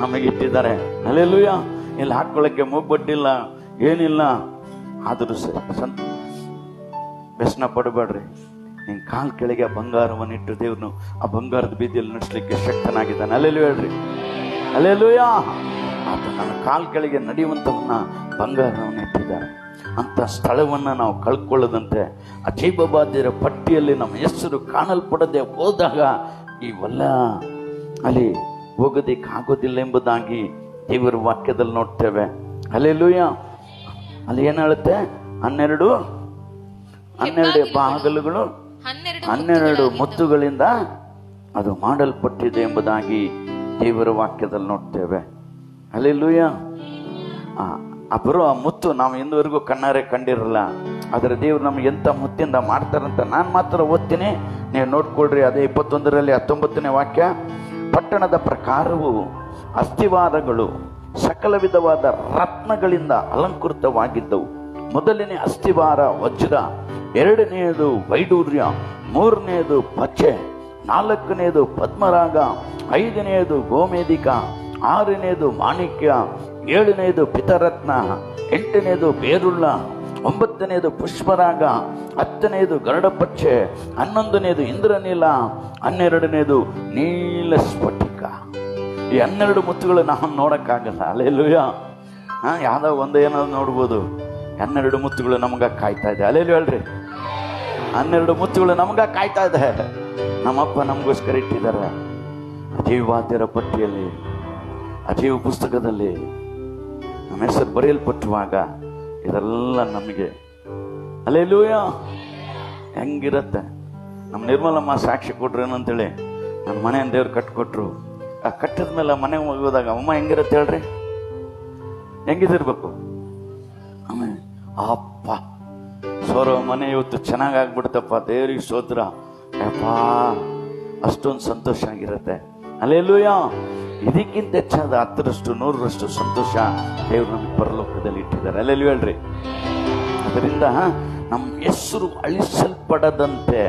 ನಮಗೆ ಇಟ್ಟಿದ್ದಾರೆ. ಹಲ್ಲೆಲೂಯಾ. ಇಲ್ಲಿ ಹಾಕೊಳ್ಳಕ್ಕೆ ಮೂಗ್ಬಡ್ಡಿಲ್ಲ, ಏನಿಲ್ಲ. ಆದರೂ ಸರಿ ವ್ಯಸನ ಪಡಬೇಡ್ರಿ. ನಿನ್ ಕಾಲ್ ಕೆಳಗೆ ಬಂಗಾರವನ್ನು ಇಟ್ಟು ದೇವ್ರನ್ನು ಆ ಬಂಗಾರದ ಬೀದಿಯಲ್ಲಿ ನಡೆಸಲಿಕ್ಕೆ ಶಕ್ತನಾಗಿದ್ದಾನೆ. ಹಲ್ಲೆಲೂಯಾ ಹೇಳ್ರಿ, ಹಲ್ಲೆಲೂಯಾ. ಆತ ನನ್ನ ಕಾಲ್ ಕೆಳಗೆ ನಡೆಯುವಂಥವನ್ನ ಬಂಗಾರವನ್ನು ಇಟ್ಟಿದ್ದಾರೆ. ಅಂತ ಸ್ಥಳವನ್ನು ನಾವು ಕಳ್ಕೊಳ್ಳದಂತೆ ಅಜೀಬಬಾಧ್ಯರ ಪಟ್ಟಿಯಲ್ಲಿ ನಮ್ಮ ಹೆಸರು ಕಾಣಲ್ಪಡದೆ ಹೋದಾಗ ಇವೆಲ್ಲ ಅಲ್ಲಿ ಹೋಗೋದಕ್ಕಾಗೋದಿಲ್ಲ ಎಂಬುದಾಗಿ ದೇವರ ವಾಕ್ಯದಲ್ಲಿ ನೋಡ್ತೇವೆ. ಹಲ್ಲೆಲೂಯಾ. ಅಲ್ಲಿ ಏನು ಹೇಳುತ್ತೆ? 12 ಬಾಗಿಲುಗಳು 12 ಮುತ್ತುಗಳಿಂದ ಅದು ಮಾಡಲ್ಪಟ್ಟಿದೆ ಎಂಬುದಾಗಿ ದೇವರ ವಾಕ್ಯದಲ್ಲಿ ನೋಡ್ತೇವೆ. ಹಲ್ಲೆಲೂಯಾ. ಬರೋ ಆ ಮುತ್ತು ನಾವು ಇಂದುವರೆಗೂ ಕಣ್ಣಾರೆ ಕಂಡಿರಲ್ಲ. ಆದರೆ ದೇವರು ನಮ್ಗೆ ಎಂಥ ಮುತ್ತಿಂದ ಮಾಡ್ತಾರಂತ ನಾನು ಮಾತ್ರ ಓದ್ತೀನಿ, ನೀವು ನೋಡ್ಕೊಳ್ರಿ. ಅದೇ 21ರಲ್ಲಿ 19ನೇ ವಾಕ್ಯ. ಪಟ್ಟಣದ ಪ್ರಕಾರವು ಅಸ್ಥಿವಾರಗಳು ಸಕಲ ವಿಧವಾದ ರತ್ನಗಳಿಂದ ಅಲಂಕೃತವಾಗಿದ್ದವು. ಮೊದಲನೇ ಅಸ್ಥಿವಾರ ವಜ್ರ, 2ನೇದು ವೈಡೂರ್ಯ, 3ನೇದು ಪಚ್ಚೆ, 4ನೇದು ಪದ್ಮರಾಗ, 5ನೇದು ಗೋಮೇಧಿಕ, 6ನೇದು ಮಾಣಿಕ್ಯ, 7ನೇದು ಪಿತರತ್ನ, 8ನೇದು ಬೇರುಳ್ಳ, 9ನೇದು ಪುಷ್ಪರಾಗ, 10ನೇದು ಗರುಡಪಚ್ಚೆ, 11ನೇದು ಇಂದ್ರನೀಲ, 12ನೇದು ನೀಲ ಸ್ಫಟಿಕ. ಈ 12 ಮುತ್ತುಗಳು ನಾವು ನೋಡಕ್ಕಾಗಲ್ಲ. ಹಲ್ಲೆಲೂಯಾ. ಯಾವ್ದೋ ಒಂದು ಏನಾದ್ರು ನೋಡ್ಬೋದು. 12 ಮುತ್ತುಗಳು ನಮ್ಗ ಕಾಯ್ತಾ ಇದೆ. ಅಲ್ಲೇಲಿ ಹೇಳ್ರಿ, 12 ಮುತ್ತುಗಳು ನಮ್ಗ ಕಾಯ್ತಾ ಇದೆ. ನಮ್ಮಪ್ಪ ನಮಗೋಸ್ಕರ ಇಟ್ಟಿದ್ದಾರೆ ಅಜೀವಾದ್ಯರ ಪಟ್ಟಿಯಲ್ಲಿ, ಅಜೀವ ಪುಸ್ತಕದಲ್ಲಿ ನಮ್ಮ ಹೆಸರು ಬರೆಯಲ್ಪಟ್ಟುವಾಗ ಇದೆಲ್ಲ ನಮಗೆ ಹಲ್ಲೆಲೂಯಾ ಹೆಂಗಿರತ್ತೆ. ನಮ್ಮ ನಿರ್ಮಲಮ್ಮ ಸಾಕ್ಷಿ ಕೊಟ್ರು ಏನಂತೇಳಿ, ನನ್ನ ಮನೆಯನ್ನು ದೇವ್ರು ಕಟ್ಕೊಟ್ರು. ಆ ಕಟ್ಟಿದ ಮೇಲೆ ಮನೆಗೆ ಹೋಗೋದಾಗ ಅಮ್ಮ ಹೆಂಗಿರತ್ತೆ ಹೇಳ್ರಿ, ಹೆಂಗಿದಿರ್ಬೇಕು? ಆಮೇಲೆ ಅಪ್ಪ ಸೋರೋ ಮನೆ ಇವತ್ತು ಚೆನ್ನಾಗಾಗ್ಬಿಡ್ತಪ್ಪ, ದೇವ್ರಿಗೆ ಸ್ತೋತ್ರ ಯಪ್ಪ, ಅಷ್ಟೊಂದು ಸಂತೋಷ ಆಗಿರುತ್ತೆ. ಹಲ್ಲೆಲೂಯಾ. ಇದಕ್ಕಿಂತ ಹೆಚ್ಚಾದ 10ರಷ್ಟು 100ರಷ್ಟು ಸಂತೋಷ ದೇವ್ರು ನಮಗೆ ಪರಲೋಕದಲ್ಲಿ ಇಟ್ಟಿದ್ದಾರೆ. ಹಲ್ಲೆಲೂಯಾ ಹೇಳ್ರಿ. ಅದರಿಂದ ನಮ್ಮ ಹೆಸರು ಅಳಿಸಲ್ಪಡದಂತೆ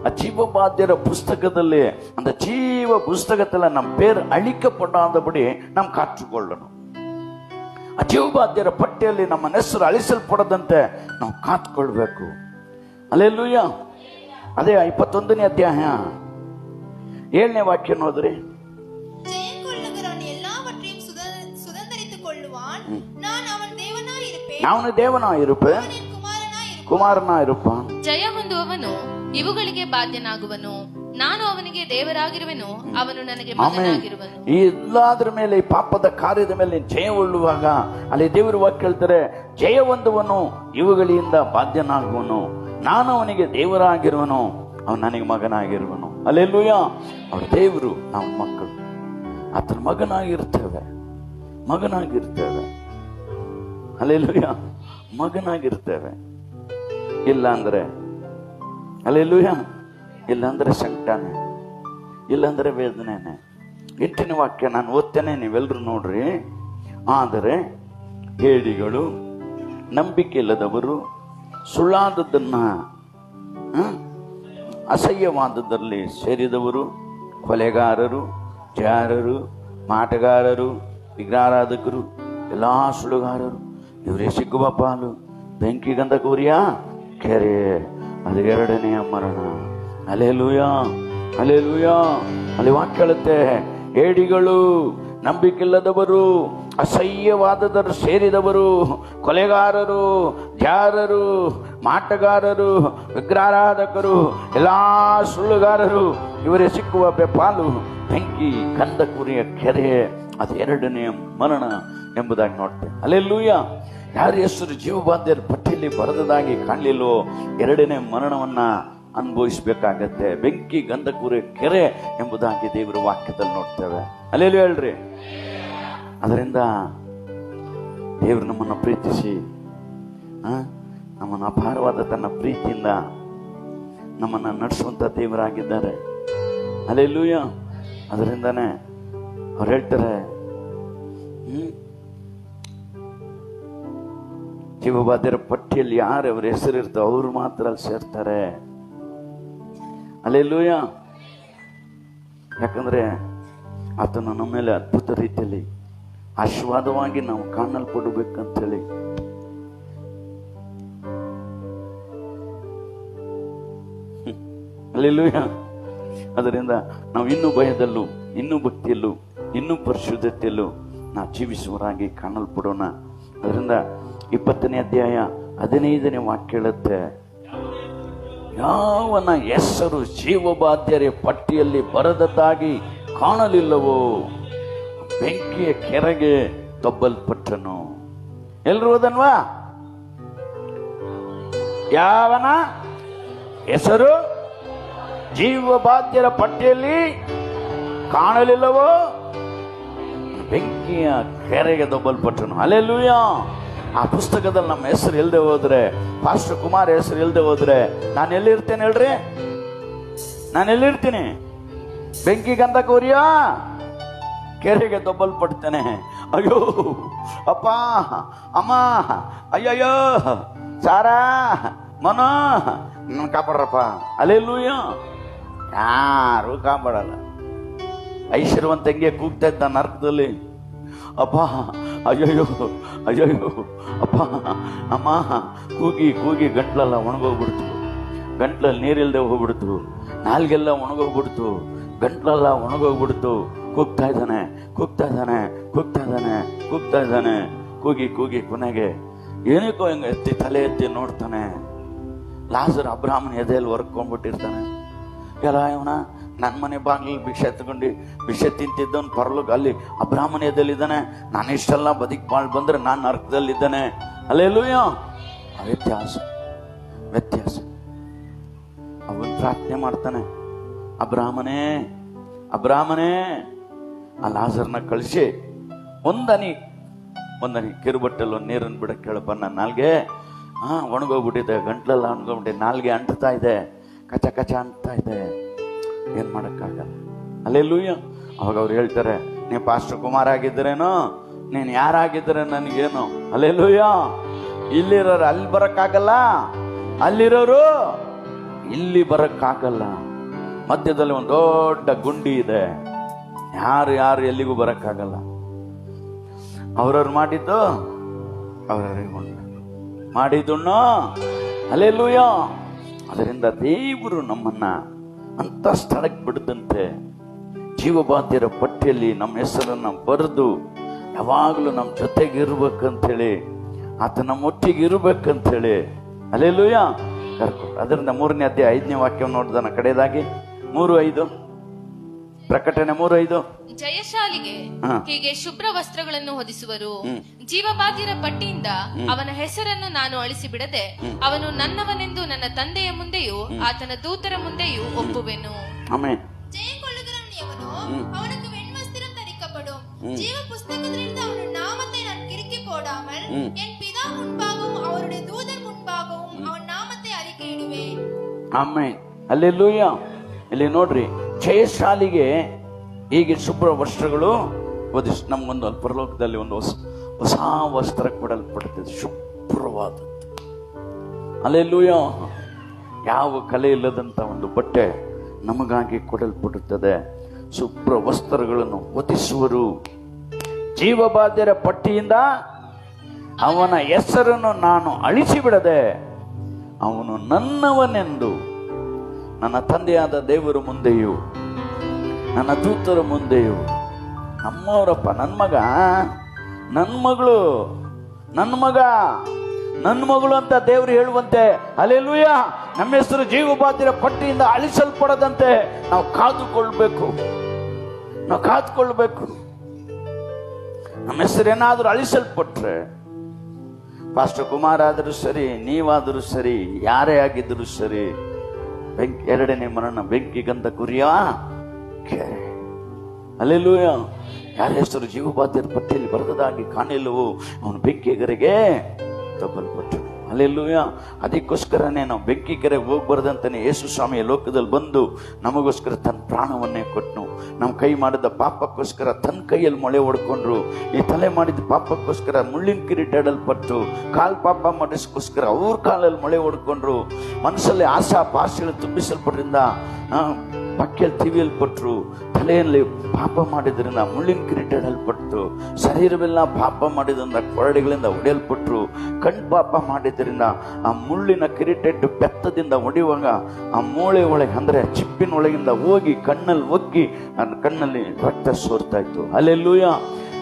ಅಜೀವಬಾಧ್ಯರ ಪುಸ್ತಕದಲ್ಲಿ அந்த ஜீவ புஸ்தகத்துல நம் பேர் அழிக்கப்படாதபடி நாம் காத்துக்கொள்ளணும். ಅಜೀವಬಾಧ್ಯರ ಪಟ್ಟಿಯಲ್ಲಿ ನಮ್ಮ ಹೆಸರು ಅಳಿಸಲ್ಪಡದಂತೆ ನಾವು ಕಾತ್ಕೊಳ್ಬೇಕು. ಹಲ್ಲೆಲೂಯಾ. ಅದೇ 21ನೇ ಅಧ್ಯಾಯ 7ನೇ ವಾಕ್ಯ ನೋಡ್ರಿ. ನಾನು ದೇವನಾಗಿರುಪೇನ್, ಕುಮಾರನಾಗಿರುಪಾನ್. ಜಯ ಹೊಂದುವವನು ಇವುಗಳಿಗೆ ಬಾಧ್ಯನಾಗುವನು, ನಾನು ಅವನಿಗೆ ದೇವರಾಗಿರುವೆನು, ಅವನು ನನಗೆ ಮಗನಾಗಿರುವನು. ಈ ಎಲ್ಲಾದ್ರ ಮೇಲೆ, ಈ ಪಾಪದ ಕಾರ್ಯದ ಮೇಲೆ ಜಯ ಉಳ್ಳುವಾಗ ಅಲ್ಲಿ ದೇವರು ವಾಕ್ಯ ಹೇಳ್ತಾರೆ, ಜಯ ಹೊಂದುವನು ಇವುಗಳಿಂದ ಬಾಧ್ಯನಾಗುವನು, ನಾನು ಅವನಿಗೆ ದೇವರಾಗಿರುವನು, ಅವನು ನನಗೆ ಮಗನಾಗಿರುವನು. ಹಲ್ಲೆಲೂಯಾ. ಅವ್ರ ದೇವರು, ನಾವು ಮಕ್ಕಳು, ಆತನ ಮಗನಾಗಿರ್ತೇವೆ. ಹಲ್ಲೆಲೂಯಾ. ಮಗನಾಗಿರ್ತೇವೆ. ಇಲ್ಲ ಅಂದ್ರೆ ಹಲ್ಲೆಲೂಯಾ, ಇಲ್ಲಾಂದ್ರೆ ಸಂಕಟನೇ, ಇಲ್ಲಾಂದ್ರೆ ವೇದನೆನೇ. 8ನೇ ವಾಕ್ಯ ನಾನು ಓದ್ತೇನೆ, ನೀವೆಲ್ಲರೂ ನೋಡ್ರಿ. ಆದರೆ ಹೇಡಿಗಳು, ನಂಬಿಕೆ ಇಲ್ಲದವರು, ಸುಳ್ಳಾದದ್ದನ್ನ ಅಸಹ್ಯವಾದದಲ್ಲಿ ಸೇರಿದವರು, ಕೊಲೆಗಾರರು, ಜಾರರು, ಮಾಟಗಾರರು, ವಿಗ್ರಹಾರಾಧಕರು, ಎಲ್ಲ ಸುಳ್ಳುಗಾರರು ಇವರೇ ಸಿಗುವ ಪಾಲು. ಬೆಂಕಿ ಗಂಧಕ ಉರಿಯ ಕೆರೆ, ಅದು 2ನೆಯ ಮರಣ. ಹಲ್ಲೆಲೂಯಾ. ಅಲ್ಲಿ ವಾಕ್ಯ ಹೇಳುತ್ತೆ, ಹೇಡಿಗಳು, ನಂಬಿಕೆಯಿಲ್ಲದವರು, ಅಸಹ್ಯವಾದದರು ಸೇರಿದವರು, ಕೊಲೆಗಾರರು, ಜಾರರು, ಮಾಟಗಾರರು, ವಿಗ್ರಹಾರಾಧಕರು, ಎಲ್ಲ ಸುಳ್ಳುಗಾರರು ಇವರೇ ಸಿಕ್ಕುವ ಪಾಲು. ಬೆಂಕಿ ಗಂಧಕುರಿಯ ಕೆರೆ, ಅದು 2ನೆಯ ಮರಣ ಎಂಬುದಾಗಿ ನೋಡ್ತೇವೆ. ಹಲ್ಲೆಲೂಯಾ. ಯಾರ ಹೆಸರು ಜೀವಬಾಧ್ಯರ ಪಟ್ಟಿಯಲ್ಲಿ ಬರೆದದಾಗಿ ಕಾಣಲಿಲ್ಲೋ 2ನೇ ಮರಣವನ್ನ ಅನುಭವಿಸ್ಬೇಕಾಗತ್ತೆ. ಬೆಂಕಿ ಗಂಧಕುರಿಯ ಕೆರೆ ಎಂಬುದಾಗಿ ದೇವರ ವಾಕ್ಯದಲ್ಲಿ ನೋಡ್ತೇವೆ. ಹಲ್ಲೆಲೂಯಾ ಹೇಳ್ರಿ. ಅದರಿಂದ ದೇವರು ನಮ್ಮನ್ನು ಪ್ರೀತಿಸಿ ನಮ್ಮನ್ನು ಅಪಾರವಾದ ತನ್ನ ಪ್ರೀತಿಯಿಂದ ನಮ್ಮನ್ನು ನಡೆಸುವಂತ ದೇವರಾಗಿದ್ದಾರೆ. ಹಲ್ಲೆಲೂಯಾ. ಅದರಿಂದಾನೆ ಅವ್ರು ಹೇಳ್ತಾರೆ, ಜೀವಬಾಧ್ಯರ ಪಟ್ಟಿಯಲ್ಲಿ ಯಾರು ಅವ್ರ ಹೆಸರಿರ್ತೋ ಅವ್ರು ಮಾತ್ರ ಅಲ್ಲಿ ಸೇರ್ತಾರೆ. ಹಲ್ಲೆಲೂಯಾ. ಯಾಕಂದ್ರೆ ಆತನು ನಮ್ಮ ಮೇಲೆ ಅದ್ಭುತ ರೀತಿಯಲ್ಲಿ ಆಶೀರ್ವಾದವಾಗಿ ನಾವು ಕಾಣಲ್ಪಡಬೇಕಂತೇಳಿ ಹಲ್ಲೆಲೂಯಾ. ಅದರಿಂದ ನಾವು ಇನ್ನೂ ಭಯದಲ್ಲೂ, ಇನ್ನೂ ಭಕ್ತಿಯಲ್ಲೂ, ಇನ್ನೂ ಪರಿಶುದ್ಧತೆಯಲ್ಲೂ ನಾವು ಜೀವಿಸುವರಾಗಿ ಕಾಣಲ್ಪಡೋಣ. ಅದರಿಂದ 20ನೇ ಅಧ್ಯಾಯ 15ನೇ ವಾಕ್ಯ ಹೇಳುತ್ತೆ, ಯಾವನ ಹೆಸರು ಜೀವಬಾಧ್ಯರ ಪಟ್ಟಿಯಲ್ಲಿ ಬರದದ್ದಾಗಿ ಕಾಣಲಿಲ್ಲವೋ ಬೆಂಕಿಯ ಕೆರೆಗೆ ದೊಬ್ಬಲ್ಪಟ್ಟನು. ಎಲ್ರು ಓದನ್ವಾ? ಯಾವನ ಹೆಸರು ಜೀವಬಾಧ್ಯರ ಪಟ್ಟಿಯಲ್ಲಿ ಕಾಣಲಿಲ್ಲವೋ ಬೆಂಕಿಯ ಕೆರೆಗೆ ದೊಬ್ಬಲ್ಪಟ್ಟನು. ಹಲ್ಲೆಲೂಯಾ. ಆ ಪುಸ್ತಕದಲ್ಲಿ ನಮ್ಮ ಹೆಸರು ಇಲ್ಲದೆ ಹೋದ್ರೆ, ಪಾಸ್ಟರ್ ಕುಮಾರ್ ಹೆಸರು ಇಲ್ಲದೆ ಹೋದ್ರೆ ನಾನು ಎಲ್ಲಿರ್ತೇನೆ ಹೇಳ್ರಿ? ನಾನು ಎಲ್ಲಿರ್ತೀನಿ? ಬೆಂಕಿ ಗಂಧ ಕೋರಿಯಾ ಕೆರೆಗೆ ದೊಬ್ಬಲ್ಪಡ್ತೇನೆ. ಅಯ್ಯೋ ಅಪ್ಪ ಅಮ್ಮ, ಅಯ್ಯಯ್ಯೋ ಸಾರಾ ಮನೋ, ನನ್ನ ಕಾಪಾಡ್ರಪ್ಪ. ಹಲ್ಲೆಲೂಯಾ. ಯಾರು ಕಾಪಾಡಲ್ಲ. ಐಶ್ವರ್ಯವಂತ ಹೆಂಗೆ ಕೂಗ್ತಾ ಇದ್ದ ನರಕದಲ್ಲಿ, ಅಪ್ಪ ಅಯ್ಯಯ್ಯೋ ಅಯ್ಯಯ್ಯೋ ಅಪ್ಪ ಅಮ್ಮ, ಕೂಗಿ ಕೂಗಿ ಗಂಟ್ಲೆಲ್ಲ ಒಣಗೋಗ್ಬಿಡ್ತು, ಗಂಟ್ಲಲ್ಲಿ ನೀರಿಲ್ದೆ ಹೋಗ್ಬಿಡ್ತು, ನಾಲ್ಗೆಲ್ಲ ಒಣಗೋಗ್ಬಿಡ್ತು, ಗಂಟ್ಲೆಲ್ಲ ಒಣಗೋಗ್ಬಿಡ್ತು. ಕೂಗ್ತಾ ಇದ್ದಾನೆ ಕೂಗ್ತಾ ಇದ್ದಾನೆ ಕೂಗ್ತಾ ಇದ್ದಾನೆ ಕೂಗ್ತಾ ಇದ್ದಾನೆ, ಕೂಗಿ ಕೂಗಿ ಕೊನೆಗೆ ಏನಕ್ಕೋ ಹಿಂಗೆ ಎತ್ತಿ ತಲೆ ಎತ್ತಿ ನೋಡ್ತಾನೆ. ಲಾಜರ್ ಅಬ್ರಾಹ್ಮನ ಎದೆಯಲ್ಲಿ ಹೊರ್ಕೊಂಡ್ಬಿಟ್ಟಿರ್ತಾನೆ. ಎಲ್ಲ ಇವನ ನನ್ನ ಮನೆ ಬಾಗಿಲಲ್ಲಿ ಭಿಕ್ಷೆ ತಗೊಂಡು ಭಿಕ್ಷೆ ತಿಂತಿದ್ದವನು ಪರಲೋಕ ಅಲ್ಲಿ ಅಬ್ರಾಹ್ಮನ ಎದೆಯಲ್ಲಿದ್ದಾನೆ. ನಾನು ಇಷ್ಟೆಲ್ಲ ಬದುಕಿ ಬಾಳ್ ಬಂದ್ರೆ ನಾನು ನರಕದಲ್ಲಿದ್ದಾನೆ. ಹಲ್ಲೆಲೂಯಾ. ವ್ಯತ್ಯಾಸ ವ್ಯತ್ಯಾಸ. ಅವನು ಪ್ರಾರ್ಥನೆ ಮಾಡ್ತಾನೆ, ಅಬ್ರಾಹ್ಮನೇ ಅಬ್ರಾಹ್ಮನೇ, ಆ ಲಾಜರ್ನ ಕಳಿಸಿ ಒಂದನಿ ಕಿರುಬಟ್ಟಲ್ಲಿ ಒಂದು ನೀರನ್ನು ಬಿಡಕ್ಕೆ ಕೇಳಪ್ಪ. ನನ್ನ ನಾಲ್ಗೆ ಒಣಗೋಗ್ಬಿಟ್ಟಿದೆ, ಗಂಟ್ಲೆಲ್ಲ ಒಣಗೋಗ್ಬಿಟ್ಟಿದೆ, ನಾಲ್ಗೆ ಅಂಟ್ತಾ ಇದೆ, ಕಚ ಕಚ ಅಂಟ್ತಾ ಇದೆ, ಏನ್ ಮಾಡಕ್ಕಾಗಲ್ಲ. ಹಲ್ಲೆಲೂಯಾ. ಅವಾಗ ಅವ್ರು ಹೇಳ್ತಾರೆ, ನೀ ಪಾಸ್ಟರ್ ಕುಮಾರ್ ಆಗಿದ್ದರೇನೋ, ನೀನ್ ಯಾರಾಗಿದ್ರೆ ನನಗೇನು. ಹಲ್ಲೆಲೂಯಾ. ಇಲ್ಲಿರೋರು ಅಲ್ಲಿ ಬರಕ್ಕಾಗಲ್ಲ, ಅಲ್ಲಿರೋರು ಇಲ್ಲಿ ಬರಕ್ಕಾಗಲ್ಲ. ಮಧ್ಯದಲ್ಲಿ ಒಂದು ದೊಡ್ಡ ಗುಂಡಿ ಇದೆ, ಯಾರು ಯಾರು ಎಲ್ಲಿಗೂ ಬರಕ್ಕಾಗಲ್ಲ. ಅವ್ರವ್ರು ಮಾಡಿದ್ದು ಅವ್ರವ್ರಿಗೆ ಮಾಡಿದ್ದುಣ್ಣೋ. ಹಲ್ಲೆಲೂಯಾ. ಅದರಿಂದ ದೇವರು ನಮ್ಮನ್ನ ಅಂತ ಸ್ಥಳಕ್ಕೆ ಬಿಡದಂತೆ ಜೀವಬಾಧ್ಯರ ಪಟ್ಟಿಯಲ್ಲಿ ನಮ್ಮ ಹೆಸರನ್ನ ಬರೆದು ಯಾವಾಗಲೂ ನಮ್ಮ ಜೊತೆಗೆ ಇರ್ಬೇಕಂತೇಳಿ, ಆತ ನಮ್ಮ ಒಟ್ಟಿಗೆ ಇರ್ಬೇಕಂತೇಳಿ ಹಲ್ಲೆಲೂಯಾ ಕರ್ಕೊ. ಅದರಿಂದ 3ನೇ ಅಧ್ಯಾಯ 5ನೇ ವಾಕ್ಯ ನೋಡಿದಾನ ಕಡೆಯದಾಗಿ 3:5, ಪ್ರಕಟಣೆ 3:5. ಜಯಶಾಲಿಗೆ ಹೀಗೆ ಶುಭ್ರ ವಸ್ತ್ರಗಳನ್ನು ಹೊದಿಸುವರು. ಜೀವಬಾಧ್ಯರ ಪಟ್ಟಿಯಿಂದ ಅವನ ಹೆಸರನ್ನು ನಾನು ಅಳಿಸಿ ಬಿಡದೆ ಅವನು ನನ್ನವನೆಂದು ನನ್ನ ತಂದೆಯ ಮುಂದೆಯೂ ಆತನ ದೂತರ ಮುಂದೆಯೂ ಒಪ್ಪುವೆನು. ಆಮೆನ್. ஜெயங்கொள்ளுகிறவனோ அவனுக்கு வெண்வஸ்திரம் தரிக்கப்படும். ஜீவ புஸ்தகத்திலிருந்து அவன் நாமத்தை நான் கிறுக்கி போடாமல் என் பிதா முன்பாகவும் அவருடைய தூதர் முன்பாகவும் அவன் நாமத்தை அறிக்கையிடுவேன். ಆಮೆನ್. ಹಲ್ಲೆಲೂಯಾ. ಇಲ್ಲಿ ನೋಡ್ರಿ, ಜಯಶಾಲಿಗೆ ಹೀಗೆ ಶುಭ್ರ ವಸ್ತ್ರಗಳು ಹೊದಿಸ್. ನಮ್ಗೊಂದು ಪರಲೋಕದಲ್ಲಿ ಒಂದು ಹೊಸ ವಸ್ತ್ರ ಕೊಡಲ್ಪಡುತ್ತದೆ, ಶುಭ್ರವಾದದ್ದು. ಹಲ್ಲೆಲೂಯಾ. ಯಾವ ಕಲೆ ಇಲ್ಲದಂತ ಒಂದು ಬಟ್ಟೆ ನಮಗಾಗಿ ಕೊಡಲ್ಪಡುತ್ತದೆ. ಶುಭ್ರ ವಸ್ತ್ರಗಳನ್ನು ಹೊದಿಸುವರು. ಜೀವಬಾಧ್ಯರ ಪಟ್ಟಿಯಿಂದ ಅವನ ಹೆಸರನ್ನು ನಾನು ಅಳಿಸಿ ಬಿಡದೆ ಅವನು ನನ್ನವನೆಂದು ನನ್ನ ತಂದೆಯಾದ ದೇವರ ಮುಂದೆಯೂ ನನ್ನ ದೂತರ ಮುಂದೆಯೂ, ನಮ್ಮವರಪ್ಪ, ನನ್ನ ಮಗ, ನನ್ನ ಮಗಳು, ನನ್ನ ಮಗ, ನನ್ನ ಮಗಳು ಅಂತ ದೇವರು ಹೇಳುವಂತೆ ಹಲ್ಲೆಲೂಯಾ. ನಮ್ಮ ಹೆಸರು ಜೀವಬಾಧ್ಯರ ಪಟ್ಟಿಯಿಂದ ಅಳಿಸಲ್ಪಡದಂತೆ ನಾವು ಕಾದುಕೊಳ್ಬೇಕು. ನಾವು ಕಾದುಕೊಳ್ಬೇಕು. ನಮ್ಮ ಹೆಸರು ಏನಾದರೂ ಅಳಿಸಲ್ಪಟ್ರೆ, ಪಾಸ್ಟರ್ ಕುಮಾರ್ ಆದರೂ ಸರಿ, ನೀವಾದರೂ ಸರಿ, ಯಾರೇ ಆಗಿದ್ದರೂ ಸರಿ, ಬೆಂಕಿ 2ನೇ ಮರಣ ಬೆಂಕಿಗಂತ ಕುರಿಯ ಕೆರೆ. ಹಲ್ಲೆಲೂಯಾ. ಯಾರ ಹೆಸರು ಜೀವಬಾಧ್ಯರ ಪಟ್ಟಿಯಲ್ಲಿ ಬರೆದದಾಗಿ ಕಾಣಿಲ್ಲವೋ ಅವನು ಬೆಂಕಿಗೆರೆಗೆ ದೊಬ್ಬಲ್ಪಟ್ಟನು. ಹಲ್ಲೆಲೂಯಾ. ಅದಕ್ಕೋಸ್ಕರನೇ ನಾವು ಬೆಂಕಿ ಕೆರೆಗೆ ಹೋಗ್ಬಾರ್ದಂತಾನೆ ಯೇಸು ಸ್ವಾಮಿಯ ಲೋಕದಲ್ಲಿ ಬಂದು ನಮಗೋಸ್ಕರ ತನ್ನ ಪ್ರಾಣವನ್ನೇ ಕೊಟ್ಟನು. ನಮ್ಮ ಕೈ ಮಾಡಿದ ಪಾಪಕ್ಕೋಸ್ಕರ ತನ್ನ ಕೈಯಲ್ಲಿ ಮೊಳೆ ಹೊಡ್ಕೊಂಡ್ರು. ಈ ತಲೆ ಮಾಡಿದ ಪಾಪಕ್ಕೋಸ್ಕರ ಮುಳ್ಳಿನ ಕಿರೀಟ ಇಡಲ್ಪಟ್ಟು, ಕಾಲ್ ಪಾಪ ಮಾಡಿಸ್ಕೋಸ್ಕರ ಅವ್ರ ಕಾಲಲ್ಲಿ ಮೊಳೆ ಹೊಡ್ಕೊಂಡ್ರು. ಮನಸ್ಸಲ್ಲಿ ಆಶಾ ಪಾಶಗಳು ತುಂಬಿಸಲ್ಪಟ್ರಿಂದ ಪಕ್ಕೆಯಲ್ಲಿ ತಿವಿಯಲ್ಪಟ್ರು. ತಲೆಯಲ್ಲಿ ಪಾಪ ಮಾಡಿದ್ರಿಂದ ಮುಳ್ಳಿನ ಕಿರೀಟ ಇಡಲ್ಪಟ್ಟು, ಶರೀರವೆಲ್ಲ ಪಾಪ ಮಾಡಿದ್ರಿಂದ ಕೊರಡೆಗಳಿಂದ ಹೊಡೆಯಲ್ಪಟ್ರು. ಕಣ್ ಪಾಪ ಮಾಡಿದ್ರಿಂದ ಆ ಮುಳ್ಳಿನ ಕಿರೀಟ ಇಟ್ಟು ಬೆತ್ತದಿಂದ ಹೊಡೆಯುವಾಗ ಆ ಮೂಳೆ ಒಳಗೆ ಅಂದ್ರೆ ಚಿಪ್ಪಿನ ಒಳಗಿಂದ ಹೋಗಿ ಕಣ್ಣಲ್ಲಿ ಒಗ್ಗಿ ಕಣ್ಣಲ್ಲಿ ರಕ್ತ ಸೋರ್ತಾ ಇತ್ತು. ಹಲ್ಲೆಲೂಯಾ.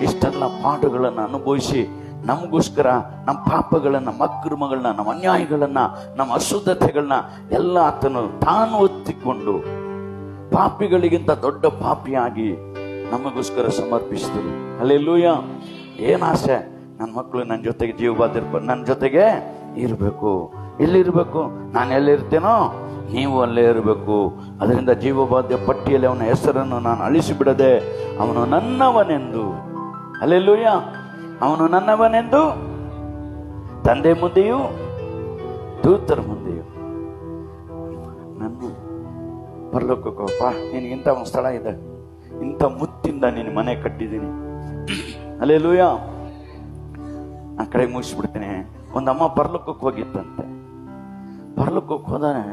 ಇಷ್ಟೆಲ್ಲ ಪಾಠಗಳನ್ನು ಅನುಭವಿಸಿ ನಮಗೋಸ್ಕರ ನಮ್ಮ ಪಾಪಗಳನ್ನ, ನಮ್ಮ ಅಕ್ರಮಗಳನ್ನ, ನಮ್ಮ ಅನ್ಯಾಯಗಳನ್ನ, ನಮ್ಮ ಅಶುದ್ಧತೆಗಳನ್ನ ಎಲ್ಲ ಆತನು ತಾನು ಒತ್ತಿಕೊಂಡು ಪಾಪಿಗಳಿಗಿಂತ ದೊಡ್ಡ ಪಾಪಿಯಾಗಿ ನಮಗೋಸ್ಕರ ಸಮರ್ಪಿಸಿದರು. ಹಲ್ಲೆಲೂಯಾ. ಏನ್ ಆಸೆ? ನನ್ನ ಮಕ್ಕಳು ನನ್ನ ಜೊತೆಗೆ ಜೀವಬಾಧಿರ್ಬೇಕು, ನನ್ನ ಜೊತೆಗೆ ಇರಬೇಕು. ಎಲ್ಲಿರ್ಬೇಕು? ನಾನು ಎಲ್ಲಿರ್ತೇನೋ ನೀವು ಅಲ್ಲೇ ಇರಬೇಕು. ಅದರಿಂದ ಜೀವಬಾಧ್ಯ ಪಟ್ಟಿಯಲ್ಲಿ ಅವನ ಹೆಸರನ್ನು ನಾನು ಅಳಿಸಿಬಿಡದೆ ಅವನು ನನ್ನವನೆಂದು, ಹಲ್ಲೆಲೂಯಾ, ಅವನು ನನ್ನವನೆಂದು ತಂದೆ ಮುಂದೆಯೂ ದೂತರ ಮುಂದೆಯೂ ನನ್ನ ಪರಲೋಕಪ್ಪ, ನಿನಗಿಂತ ಒಂದು ಸ್ಥಳ ಇದೆ, ಇಂಥ ಮುತ್ತಿಂದ ನಿನ್ನ ಮನೆ ಕಟ್ಟಿದ್ದೀನಿ. ಹಲ್ಲೆಲೂಯಾ. ಆ ಕಡೆ ಮುಗಿಸ್ಬಿಡ್ತೀನಿ. ಒಂದಮ್ಮ ಪರಲೋಕಕ್ಕೆ ಹೋಗಿತ್ತಂತೆ. ಪರಲೋಕಕ್ಕೆ ಹೋದಾನೆ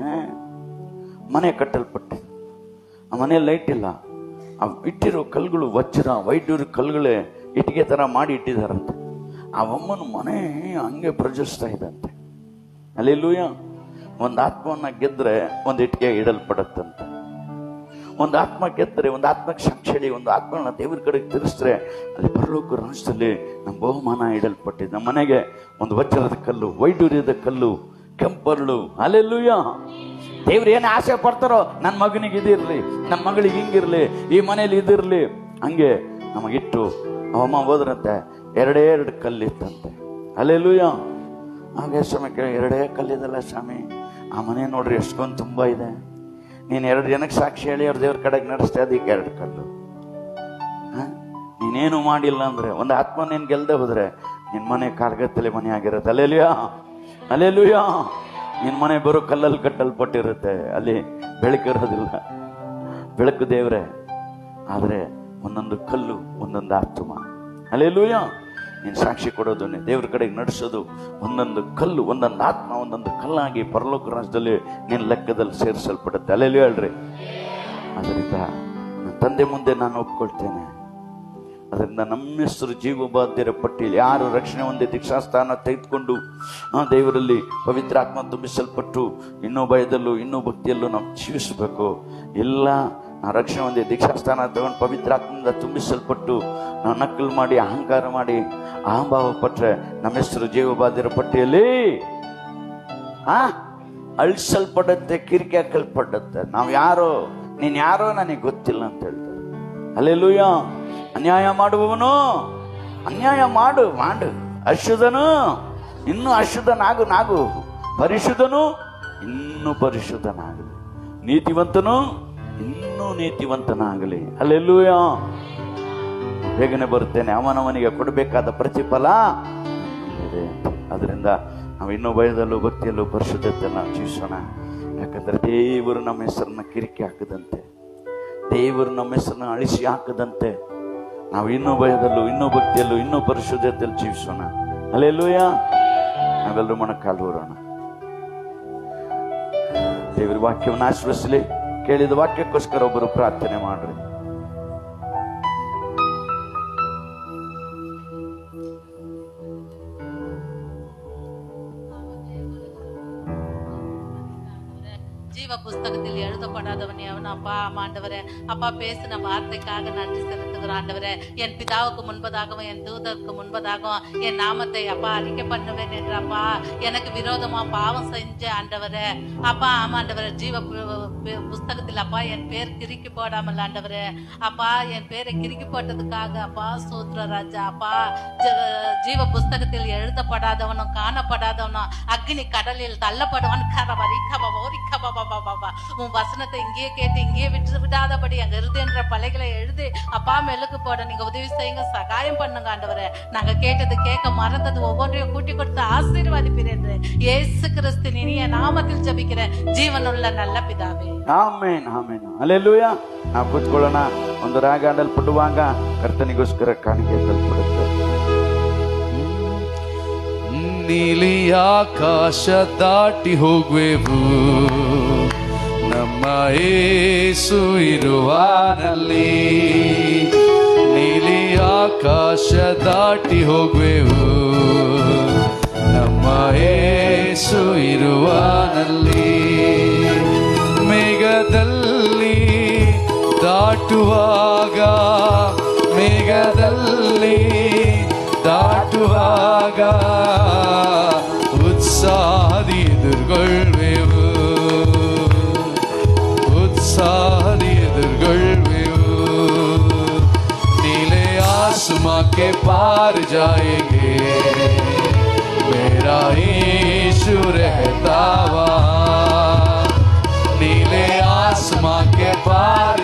ಮನೆ ಕಟ್ಟಲ್ಪಟ್ಟೆ. ಆ ಮನೆ ಲೈಟ್ ಇಲ್ಲ. ಆ ಇಟ್ಟಿರೋ ಕಲ್ಲುಗಳು ವಜ್ರ ವೈಡೂರು ಕಲ್ಲುಗಳೇ ಇಟ್ಟಿಗೆ ಥರ ಮಾಡಿ ಇಟ್ಟಿದಾರಂತೆ. ಆ ಅಮ್ಮನ ಮನೆ ಹಂಗೆ ಪ್ರಜ್ವಲಿಸ್ತಾ ಇದ್ದಂತೆ. ಹಲ್ಲೆಲೂಯಾ. ಒಂದು ಆತ್ಮವನ್ನ ಗೆದ್ರೆ ಒಂದು ಇಟ್ಟಿಗೆ ಇಡಲ್ಪಡತ್ತಂತೆ. ಒಂದು ಆತ್ಮ ಗೆದ್ದರೆ, ಒಂದು ಆತ್ಮಕ್ಕೆ ಸಾಕ್ಷಿ ಹೇಳಿ, ಒಂದು ಆತ್ಮನ ದೇವ್ರ ಕಡೆಗೆ ತಿರ್ಸಿದ್ರೆ ಅಲ್ಲಿ ಪರಲೋಕ ರಾಜ್ಯದಲ್ಲಿ ನಮ್ಮ ಬಹುಮಾನ ಇಡಲ್ಪಟ್ಟಿದೆ. ನಮ್ಮ ಮನೆಗೆ ಒಂದು ವಜ್ರದ ಕಲ್ಲು, ವೈಡೂರ್ಯದ ಕಲ್ಲು, ಕೆಂಪರ್ಳು. ಹಲ್ಲೆಲೂಯಾ. ದೇವ್ರು ಏನು ಆಸೆ ಪಡ್ತಾರೋ, ನನ್ನ ಮಗನಿಗೆ ಇದಿರ್ಲಿ, ನನ್ನ ಮಗಳಿಗೆ ಹಿಂಗಿರ್ಲಿ, ಈ ಮನೇಲಿ ಇದಿರ್ಲಿ, ಹಂಗೆ ನಮಗಿಟ್ಟು ಅವಮ್ಮ ಹೋದ್ರಂತೆ. ಎರಡೇ ಎರಡು ಕಲ್ಲಿತ್ತಂತೆ. ಹಲ್ಲೆಲೂಯಾ. ಹಾಗೆ ಸ್ವಾಮಿ ಎರಡೇ ಕಲ್ಲಿದಲ್ಲ ಸ್ವಾಮಿ, ಆ ಮನೆ ನೋಡ್ರಿ ಎಷ್ಟೊಂದು ತುಂಬ ಇದೆ. ನೀನು 2 ಜನಕ್ಕೆ ಸಾಕ್ಷಿ ಹೇಳಿ ಅವ್ರ ದೇವ್ರ ಕಡೆಗೆ ನಡೆಸ್ತಾ, ಅದಕ್ಕೆ 2 ಕಲ್ಲು. ನೀನೇನು ಮಾಡಿಲ್ಲ ಅಂದ್ರೆ, ಒಂದು ಆತ್ಮ ನೀನು ಗೆಲ್ದೆ ಹೋದ್ರೆ ನಿನ್ನ ಮನೆ ಕಾಲ್ಗತ್ತಲೆ ಮನೆ ಆಗಿರುತ್ತೆ. ಹಲ್ಲೆಲೂಯಾ. ಹಲ್ಲೆಲೂಯಾ. ನಿನ್ನ ಮನೆ ಬರೋ ಕಲ್ಲಲ್ಲಿ ಕಟ್ಟಲ್ಪಟ್ಟಿರುತ್ತೆ. ಅಲ್ಲಿ ಬೆಳಕಿರೋದಿಲ್ಲ, ಬೆಳಕು ದೇವ್ರೆ. ಆದರೆ ಒಂದೊಂದು ಕಲ್ಲು, ಒಂದೊಂದು ಆತ್ಮ. ಹಲ್ಲೆಲೂಯಾ. ನೀನು ಸಾಕ್ಷಿ ಕೊಡೋದು, ನೀನು ದೇವ್ರ ಕಡೆಗೆ ನಡೆಸೋದು, ಒಂದೊಂದು ಕಲ್ಲು, ಒಂದೊಂದು ಆತ್ಮ, ಒಂದೊಂದು ಕಲ್ಲಾಗಿ ಪರಲೋಕ ರಾಜ್ಯದಲ್ಲಿ ನಿನ್ನ ಲೆಕ್ಕದಲ್ಲಿ ಸೇರಿಸಲ್ಪಡುತ್ತೆ. ಹಲ್ಲೆಲೂಯಾ ಹೇಳ್ರಿ. ಅದರಿಂದ ನನ್ನ ತಂದೆ ಮುಂದೆ ನಾನು ಒಪ್ಕೊಳ್ತೇನೆ. ಅದರಿಂದ ನಮ್ಮ ಹೆಸರು ಜೀವಬಾಧ್ಯರ ಪಟ್ಟಿಯಲ್ಲಿ ಯಾರು ರಕ್ಷಣೆ ಹೊಂದಿ ದೀಕ್ಷಾಸ್ಥಾನ ತೆಗೆದುಕೊಂಡು ದೇವರಲ್ಲಿ ಪವಿತ್ರಾತ್ಮ ತುಂಬಿಸಲ್ಪಟ್ಟು ಇನ್ನೂ ಭಯದಲ್ಲೂ ಇನ್ನೂ ಭಕ್ತಿಯಲ್ಲೂ ನಾವು ಜೀವಿಸಬೇಕು. ಎಲ್ಲ ನಾವು ರಕ್ಷಣೆ ಹೊಂದಿ ದೀಕ್ಷಾಸ್ಥಾನ ತಗೊಂಡು ಪವಿತ್ರಾತ್ಮದಿಂದ ತುಂಬಿಸಲ್ಪಟ್ಟು ನಾವು ನಕಲು ಮಾಡಿ ಅಹಂಕಾರ ಮಾಡಿ ಅಹಂಭಾವ ಪಟ್ಟರೆ ನಮ್ಮ ಹೆಸರು ಜೀವಬಾಧ್ಯರ ಪಟ್ಟಿಯಲ್ಲಿ ಅಳಿಸಲ್ಪಡುತ್ತೆ, ಕಿರಿಕಿ ಹಾಕಲ್ಪಡುತ್ತೆ. ನಾವು ಯಾರೋ, ನೀನು ಯಾರೋ ನನಗೆ ಗೊತ್ತಿಲ್ಲ ಅಂತ ಹೇಳ್ತಾರೆ. ಹಲ್ಲೆಲೂಯಾ. ಅನ್ಯಾಯ ಮಾಡುವವನು ಅನ್ಯಾಯ ಮಾಡು, ಅಶುದ್ಧನು ಇನ್ನೂ ಅಶುದ್ಧನಾಗು, ಪರಿಶುದ್ಧನು ಇನ್ನೂ ಪರಿಶುದ್ಧನಾಗಲಿ, ನೀತಿವಂತನು ಇನ್ನೂ ನೀತಿವಂತನಾಗಲಿ. ಹಲ್ಲೆಲೂಯಾ. ಬೇಗನೆ ಬರುತ್ತೇನೆ, ಅವನವನಿಗೆ ಕೊಡಬೇಕಾದ ಪ್ರತಿಫಲ ಇದೆ. ಅದರಿಂದ ನಾವು ಇನ್ನೂ ಭಯದಲ್ಲೂ ಭಕ್ತಿಯಲ್ಲೂ ಪರಿಶುದ್ಧತೆಯನ್ನು ನಾವು ಜೀವಿಸೋಣ. ಯಾಕಂದ್ರೆ ದೇವರು ನಮ್ಮ ಹೆಸರನ್ನ ಕಿರಿಕಿ ಹಾಕದಂತೆ, ದೇವರು ನಮ್ಮ ಹೆಸರನ್ನ ಅಳಿಸಿ ಹಾಕದಂತೆ ನಾವು ಇನ್ನೂ ಭಯದಲ್ಲೂ ಇನ್ನೂ ಭಕ್ತಿಯಲ್ಲೂ ಇನ್ನೂ ಪರಿಶುದ್ಧತೆಯಲ್ಲಿ ಜೀವಿಸೋಣ. ಹಲ್ಲೆಲೂಯಾ. ನಾವೆಲ್ಲರೂ ಮೊಣಕಾಲು ಊರೋಣ. ದೇವರ ವಾಕ್ಯವನ್ನು ಆಶೀರ್ವದಿಸಲಿ. ಕೇಳಿದ ವಾಕ್ಯಕ್ಕೋಸ್ಕರ ಒಬ್ಬರು ಪ್ರಾರ್ಥನೆ ಮಾಡ್ರಿ. ஜீவ புஸ்தகத்தில் எழுதப்படாதவனே அவன் அப்பா ஆண்டவரே, அப்பா பேசின வார்த்தைக்காக நன்றி செலுத்துகிற ஆண்டவரே. என் பிதாவுக்கு முன்பதாகவும் என் தூதருக்கு முன்பதாகவும் என் நாமத்தை அப்பா அறிக்கை பண்ணுவேன் என்று அப்பா எனக்கு விரோதமா பாவம் செஞ்ச ஆண்டவரே. அப்பா ஆமாண்டவரே, ஜீவ புஸ்தகத்தில் அப்பா என் பேர் கிறுக்கி போடாமல் ஆண்டவரே, அப்பா என் பேரை கிறுக்கி போட்டதுக்காக அப்பா சூத்ர ராஜா. அப்பா ஜீவ புஸ்தகத்தில் எழுதப்படாதவனும் காணப்படாதவனும் அக்னி கடலில் தள்ளப்படுவான். உன் வசனத்தை இங்கேயே கேட்டு இங்கேயே விடாதபடி அங்க இருதுன்ற பலைகளை எழுதி அப்பா மெழுக்கு போட நீங்க உதவி செய்யுங்க, சகாயம் பண்ணுங்க ஆண்டவரே. நாங்க கேட்டது கேட்க மறந்தது ஒவ்வொன்றையும் கூட்டி கொடுத்து ஆசீர்வாதிப்பீர். இயேசு கிறிஸ்து இனிய நாமத்தில் ஜெபிக்கிறேன், ಜೀವನುಳ್ಳ நல்ல ಪಿತಾವೇ. Amen, amen, hallelujah. ನಾವು ಕೂತ್ಕೊಳ್ಳೋಣ. ಒಂದು ರಾಗ ಹಾಡಲ್ಪಡುವಾಗ ಕರ್ತನಿಗೋಸ್ಕರ ಕಾಣಿಕೆ ತಲುಪುತ್ತೆ. ನೀಲಿ ಆಕಾಶ ದಾಟಿ ಹೋಗುವೆವು, ನಮ್ಮ ಯೇಸು ಇರುವಾನಲ್ಲಿ. ನೀಲಿ ಆಕಾಶ ದಾಟಿ ಹೋಗುವೆವು, ನಮ್ಮ ಯೇಸು ಇರುವಾನಲ್ಲಿ. ಮೇಘದಲ್ಲಿ ದಾಟುವಾಗ, ಮೇಘದಲ್ಲಿ ಉತ್ಸಾಹದಿ ಎದುರುಗೊಳ್ವೆವು, ಉತ್ಸಾಹದಿ ಎದುರುಗೊಳ್ವೆವು. नीले आसमां के पार जाएंगे, मेरा यीशु रहता वहाँ. नीले आसमां के पार